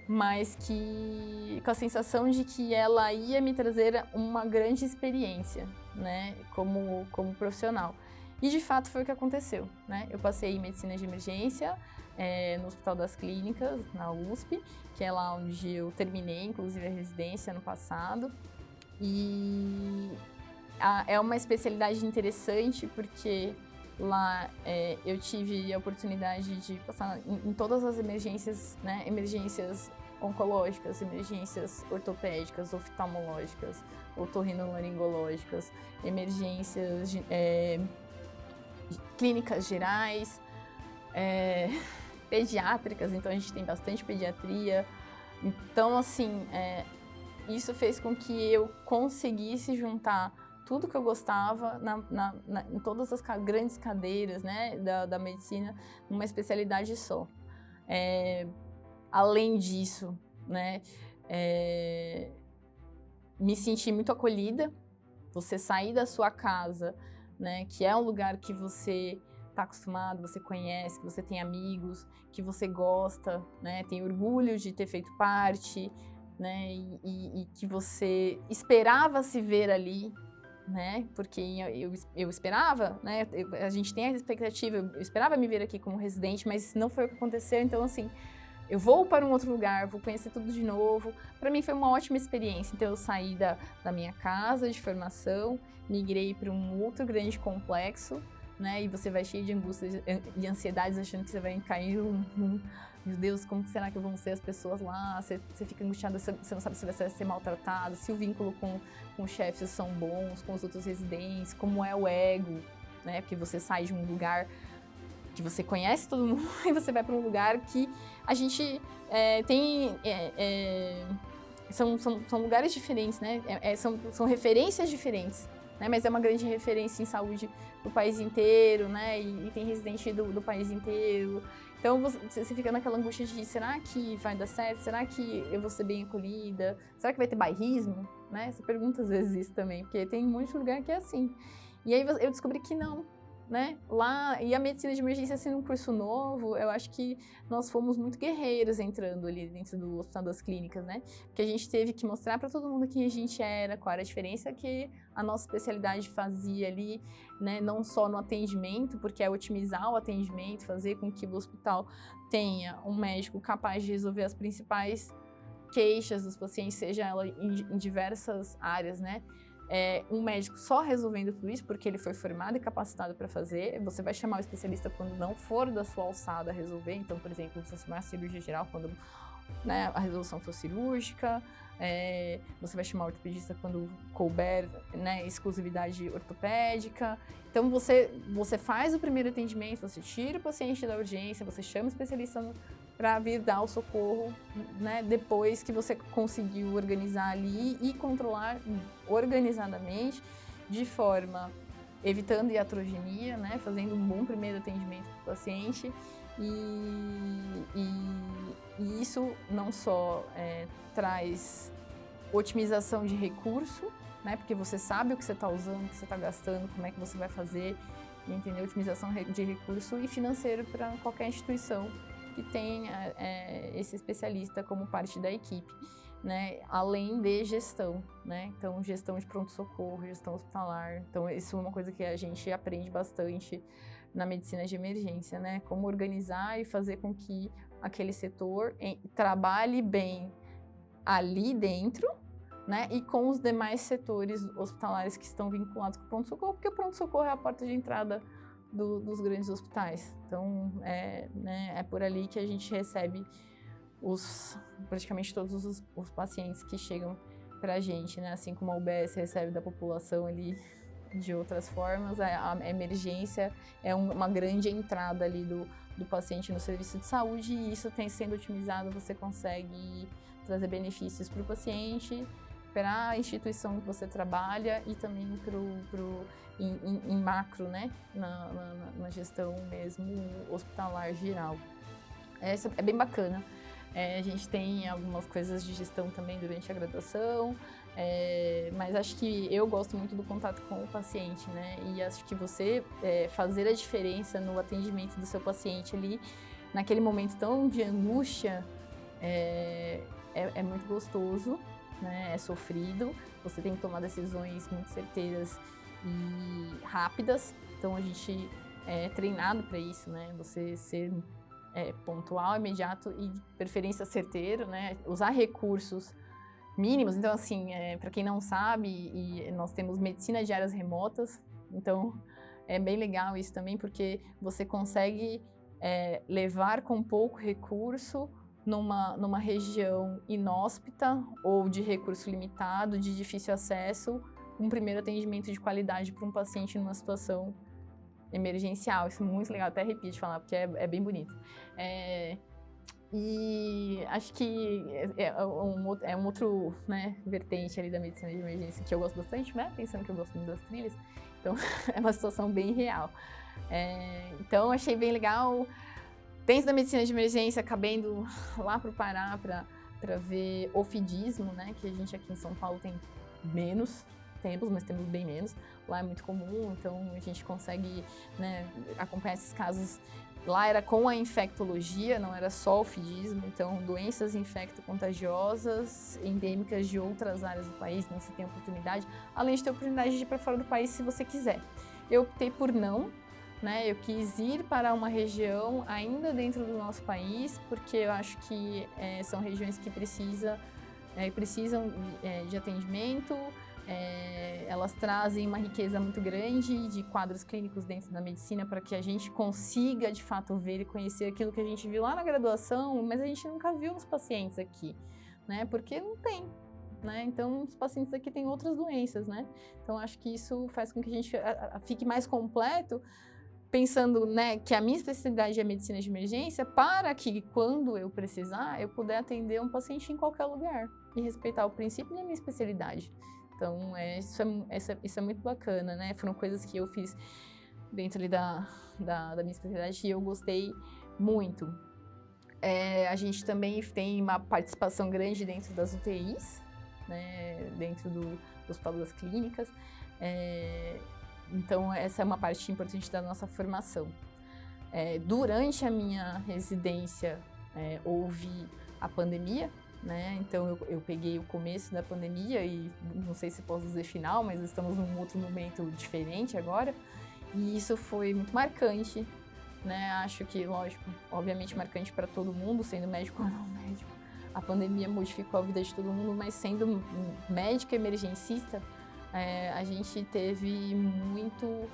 mas que com a sensação de que ela ia me trazer uma grande experiência, né, como profissional. E de fato foi o que aconteceu, né? Eu passei em medicina de emergência no Hospital das Clínicas, na USP, que é lá onde eu terminei, inclusive, a residência ano passado. E é uma especialidade interessante porque lá eu tive a oportunidade de passar em todas as emergências, né? Emergências oncológicas, emergências ortopédicas, oftalmológicas, otorrinolaringológicas, emergências de clínicas gerais, pediátricas, então a gente tem bastante pediatria. Então, assim, isso fez com que eu conseguisse juntar tudo que eu gostava em todas as grandes cadeiras, né, da medicina, numa especialidade só. Além disso, né, me senti muito acolhida. Você sair da sua casa, né, que é um lugar que você está acostumado, você conhece, que você tem amigos, que você gosta, né, tem orgulho de ter feito parte, né, e que você esperava se ver ali, né, porque eu esperava, né, a gente tem a expectativa, eu esperava me ver aqui como residente, mas não foi o que aconteceu, então assim, eu vou para um outro lugar, vou conhecer tudo de novo. Para mim foi uma ótima experiência. Então eu saí da minha casa de formação, migrei para um outro grande complexo, né? E você vai cheio de angústias e ansiedades, achando que você vai cair meu Deus, como será que vão ser as pessoas lá? Você fica angustiado, você não sabe se você vai ser maltratado, se o vínculo com os chefes são bons, com os outros residentes, como é o ego, né? Porque você sai de um lugar que você conhece todo mundo e você vai para um lugar que a gente são lugares diferentes, né? São referências diferentes, né? Mas é uma grande referência em saúde do país inteiro, né? E tem residente do país inteiro. Então você fica naquela angústia de será que vai dar certo? Será que eu vou ser bem acolhida? Será que vai ter bairrismo? Né? Você pergunta às vezes isso também, porque tem um monte de lugar que é assim. E aí eu descobri que não. Né? Lá, e a medicina de emergência sendo um curso novo, eu acho que nós fomos muito guerreiros entrando ali dentro do Hospital das Clínicas, né? Porque a gente teve que mostrar para todo mundo quem a gente era, qual era a diferença que a nossa especialidade fazia ali, né? Não só no atendimento, porque é otimizar o atendimento, fazer com que o hospital tenha um médico capaz de resolver as principais queixas dos pacientes, seja ela em diversas áreas, né? Um médico só resolvendo tudo isso, porque ele foi formado e capacitado para fazer. Você vai chamar o especialista quando não for da sua alçada resolver. Então, por exemplo, você chamar a cirurgia geral quando, né, a resolução for cirúrgica. Você vai chamar o ortopedista quando couber, né, exclusividade ortopédica. Então, você faz o primeiro atendimento, você tira o paciente da urgência, você chama o especialista para vir dar o socorro, né, depois que você conseguiu organizar ali e controlar organizadamente, de forma evitando iatrogenia, né, fazendo um bom primeiro atendimento para o paciente. E isso não só traz otimização de recurso, né, porque você sabe o que você está usando, o que você está gastando, como é que você vai fazer, entendeu? Otimização de recurso e financeiro para qualquer instituição que tenha esse especialista como parte da equipe, né? Além de gestão, né? Então, gestão de pronto-socorro, gestão hospitalar. Então, isso é uma coisa que a gente aprende bastante na medicina de emergência, né? Como organizar e fazer com que aquele setor trabalhe bem ali dentro, né, e com os demais setores hospitalares que estão vinculados com o pronto-socorro, porque o pronto-socorro é a porta de entrada dos grandes hospitais. Então, é por ali que a gente recebe praticamente todos os pacientes que chegam para a gente, né? Assim como a UBS recebe da população ali de outras formas, a emergência é uma grande entrada ali do paciente no serviço de saúde, e isso sendo otimizado, você consegue trazer benefícios para o paciente, para a instituição que você trabalha e também em macro, né? Na gestão mesmo hospitalar geral. Isso é bem bacana. A gente tem algumas coisas de gestão também durante a graduação, mas acho que eu gosto muito do contato com o paciente, né? E acho que você fazer a diferença no atendimento do seu paciente ali, naquele momento tão de angústia, é muito gostoso, né? É sofrido, você tem que tomar decisões muito certeiras e rápidas, então a gente é treinado para isso, né? Você ser pontual, imediato e de preferência certeiro, né? Usar recursos mínimos. Então, assim, para quem não sabe, nós temos medicina de áreas remotas, então é bem legal isso também, porque você consegue levar com pouco recurso numa região inóspita ou de recurso limitado, de difícil acesso, um primeiro atendimento de qualidade para um paciente numa situação emergencial. Isso é muito legal, até arrepio de falar, porque é bem bonito. E acho que um outro, né, vertente ali da medicina de emergência que eu gosto bastante, né, pensando que eu gosto muito das trilhas, então é uma situação bem real. Então achei bem legal, dentro da medicina de emergência, acabei indo lá para o Pará para ver ofidismo, né, que a gente aqui em São Paulo tem menos tempos, mas temos bem menos. Lá é muito comum, então a gente consegue, né, acompanhar esses casos. Lá era com a infectologia, não era só o ofidismo, então doenças infecto-contagiosas, endêmicas de outras áreas do país, né, você tem oportunidade, além de ter oportunidade de ir para fora do país se você quiser. Eu optei por não, né, eu quis ir para uma região ainda dentro do nosso país, porque eu acho que são regiões que precisam de atendimento. Elas trazem uma riqueza muito grande de quadros clínicos dentro da medicina para que a gente consiga, de fato, ver e conhecer aquilo que a gente viu lá na graduação, mas a gente nunca viu nos pacientes aqui, né? Porque não tem, né? Então, os pacientes aqui têm outras doenças, né? Então, acho que isso faz com que a gente fique mais completo, pensando, né, que a minha especialidade é medicina de emergência, para que, quando eu precisar, eu puder atender um paciente em qualquer lugar e respeitar o princípio da minha especialidade. Então, isso é muito bacana, né? Foram coisas que eu fiz dentro ali da minha especialidade e eu gostei muito. A gente também tem uma participação grande dentro das UTIs, né? Dentro do Hospital das Clínicas. Então, essa é uma parte importante da nossa formação. Durante a minha residência, houve a pandemia, né? Então eu peguei o começo da pandemia e não sei se posso dizer final, mas estamos num outro momento diferente agora, e isso foi muito marcante, né? Acho que, lógico, obviamente marcante para todo mundo, sendo médico ou não médico. A pandemia modificou a vida de todo mundo, mas sendo médico emergencista, a gente teve muito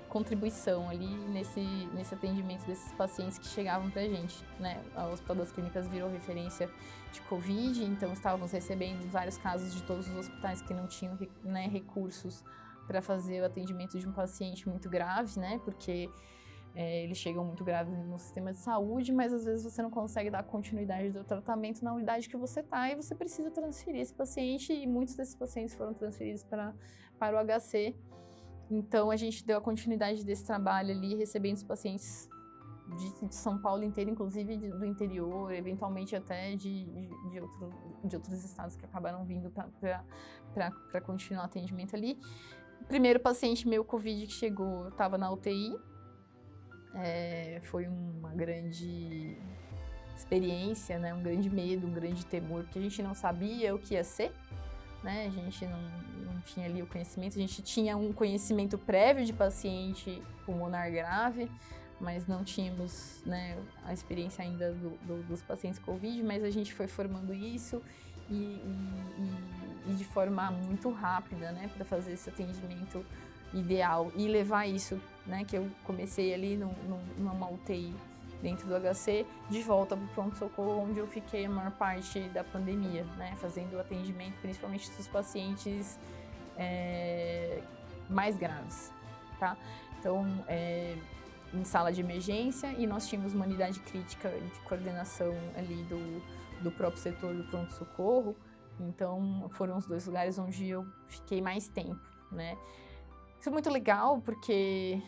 contribuição ali nesse atendimento desses pacientes que chegavam pra gente, né? O Hospital das Clínicas virou referência de Covid, então estávamos recebendo vários casos de todos os hospitais que não tinham, né, recursos para fazer o atendimento de um paciente muito grave, né? Porque eles chegam muito graves no sistema de saúde, mas às vezes você não consegue dar continuidade do tratamento na unidade que você está e você precisa transferir esse paciente, e muitos desses pacientes foram transferidos para o HC. Então, a gente deu a continuidade desse trabalho ali, recebendo os pacientes de São Paulo inteiro, inclusive do interior, eventualmente até de outros estados que acabaram vindo para continuar o atendimento ali. O primeiro paciente meu Covid que chegou, eu estava na UTI. Foi uma grande experiência, né? Um grande medo, um grande temor, porque a gente não sabia o que ia ser, né? A gente não tinha ali o conhecimento, a gente tinha um conhecimento prévio de paciente pulmonar grave, mas não tínhamos, né, a experiência ainda dos pacientes Covid, mas a gente foi formando isso e de forma muito rápida, né, para fazer esse atendimento ideal e levar isso, né, que eu comecei ali numa UTI dentro do HC, de volta para o pronto-socorro, onde eu fiquei a maior parte da pandemia, né, fazendo o atendimento principalmente dos pacientes mais graves, tá? Então, em sala de emergência, e nós tínhamos uma unidade crítica de coordenação ali do próprio setor do pronto-socorro, então foram os 2 lugares onde eu fiquei mais tempo, né? Isso é muito legal porque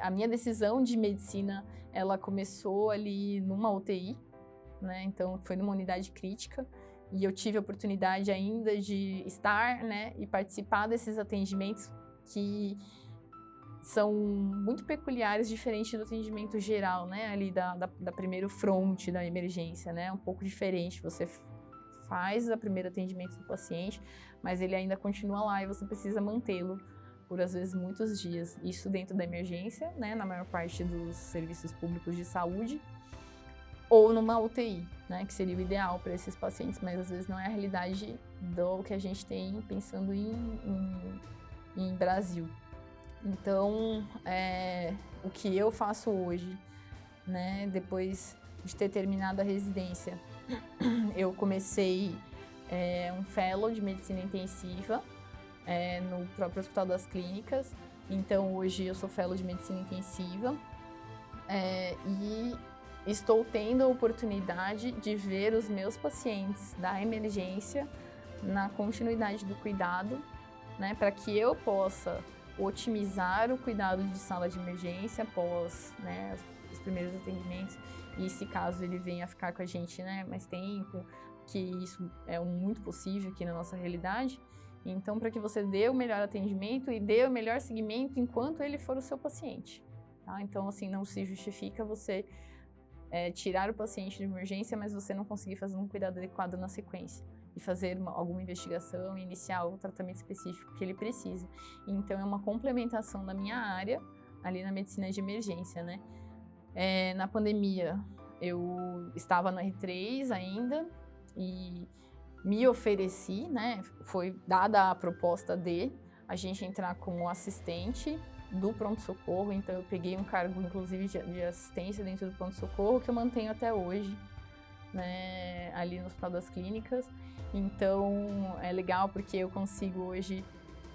a minha decisão de medicina, ela começou ali numa UTI, né? Então foi numa unidade crítica e eu tive a oportunidade ainda de estar, né, e participar desses atendimentos que são muito peculiares, diferente do atendimento geral, né, ali da primeiro fronte da emergência, né, um pouco diferente. Você faz o primeiro atendimento do paciente, mas ele ainda continua lá e você precisa mantê-lo por, às vezes, muitos dias. Isso dentro da emergência, né, na maior parte dos serviços públicos de saúde, ou numa UTI, né, que seria o ideal para esses pacientes, mas às vezes não é a realidade do que a gente tem pensando em Brasil. Então, o que eu faço hoje, né, depois de ter terminado a residência, eu comecei um fellow de medicina intensiva no próprio Hospital das Clínicas. Então, hoje eu sou fellow de medicina intensiva e estou tendo a oportunidade de ver os meus pacientes da emergência na continuidade do cuidado, né, para que eu possa otimizar o cuidado de sala de emergência após, né, os primeiros atendimentos, e se caso ele venha a ficar com a gente, né, mais tempo, que isso é muito possível aqui na nossa realidade. Então, para que você dê o melhor atendimento e dê o melhor seguimento enquanto ele for o seu paciente, tá? Então, assim, não se justifica você tirar o paciente de emergência, mas você não conseguir fazer um cuidado adequado na sequência e fazer alguma investigação e iniciar o tratamento específico que ele precisa. Então, é uma complementação da minha área ali na medicina de emergência, né? Na pandemia, eu estava no R3 ainda e me ofereci, né? Foi dada a proposta de a gente entrar como assistente do pronto-socorro, então eu peguei um cargo, inclusive, de assistência dentro do pronto-socorro, que eu mantenho até hoje, né, ali no Hospital das Clínicas. Então, é legal porque eu consigo hoje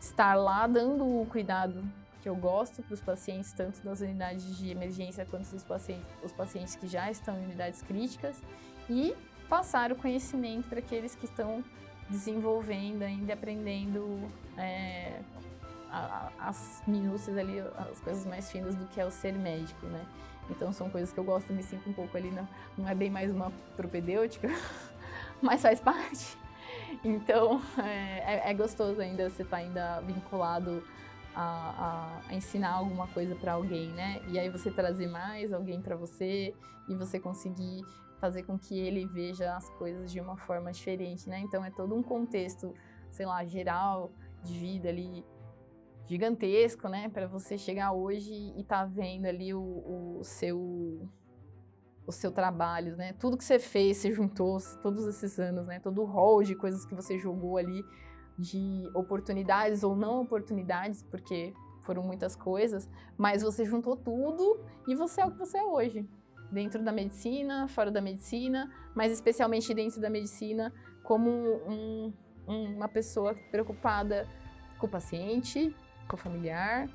estar lá dando o cuidado que eu gosto para os pacientes, tanto das unidades de emergência quanto os pacientes que já estão em unidades críticas, e passar o conhecimento para aqueles que estão desenvolvendo ainda, aprendendo as minúcias ali, as coisas mais finas do que é o ser médico, né? Então são coisas que eu gosto, me sinto um pouco ali, não é bem mais uma propedêutica, mas faz parte. Então é gostoso ainda você estar ainda vinculado a ensinar alguma coisa para alguém, né? E aí você trazer mais alguém para você e você conseguir fazer com que ele veja as coisas de uma forma diferente, né? Então é todo um contexto, sei lá, geral de vida ali gigantesco, né? Para você chegar hoje e tá vendo ali o seu trabalho, né? Tudo que você fez, você juntou todos esses anos, né? Todo o rol de coisas que você jogou ali, de oportunidades ou não oportunidades, porque foram muitas coisas, mas você juntou tudo e você é o que você é hoje. Dentro da medicina, fora da medicina, mas especialmente dentro da medicina, como uma pessoa preocupada com o paciente, com o familiar,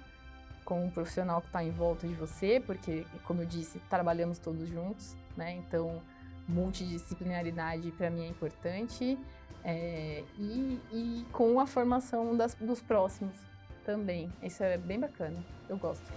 com o profissional que está em volta de você, porque, como eu disse, trabalhamos todos juntos, né? Então, multidisciplinaridade para mim é importante, e com a formação dos próximos também. Isso é bem bacana, eu gosto.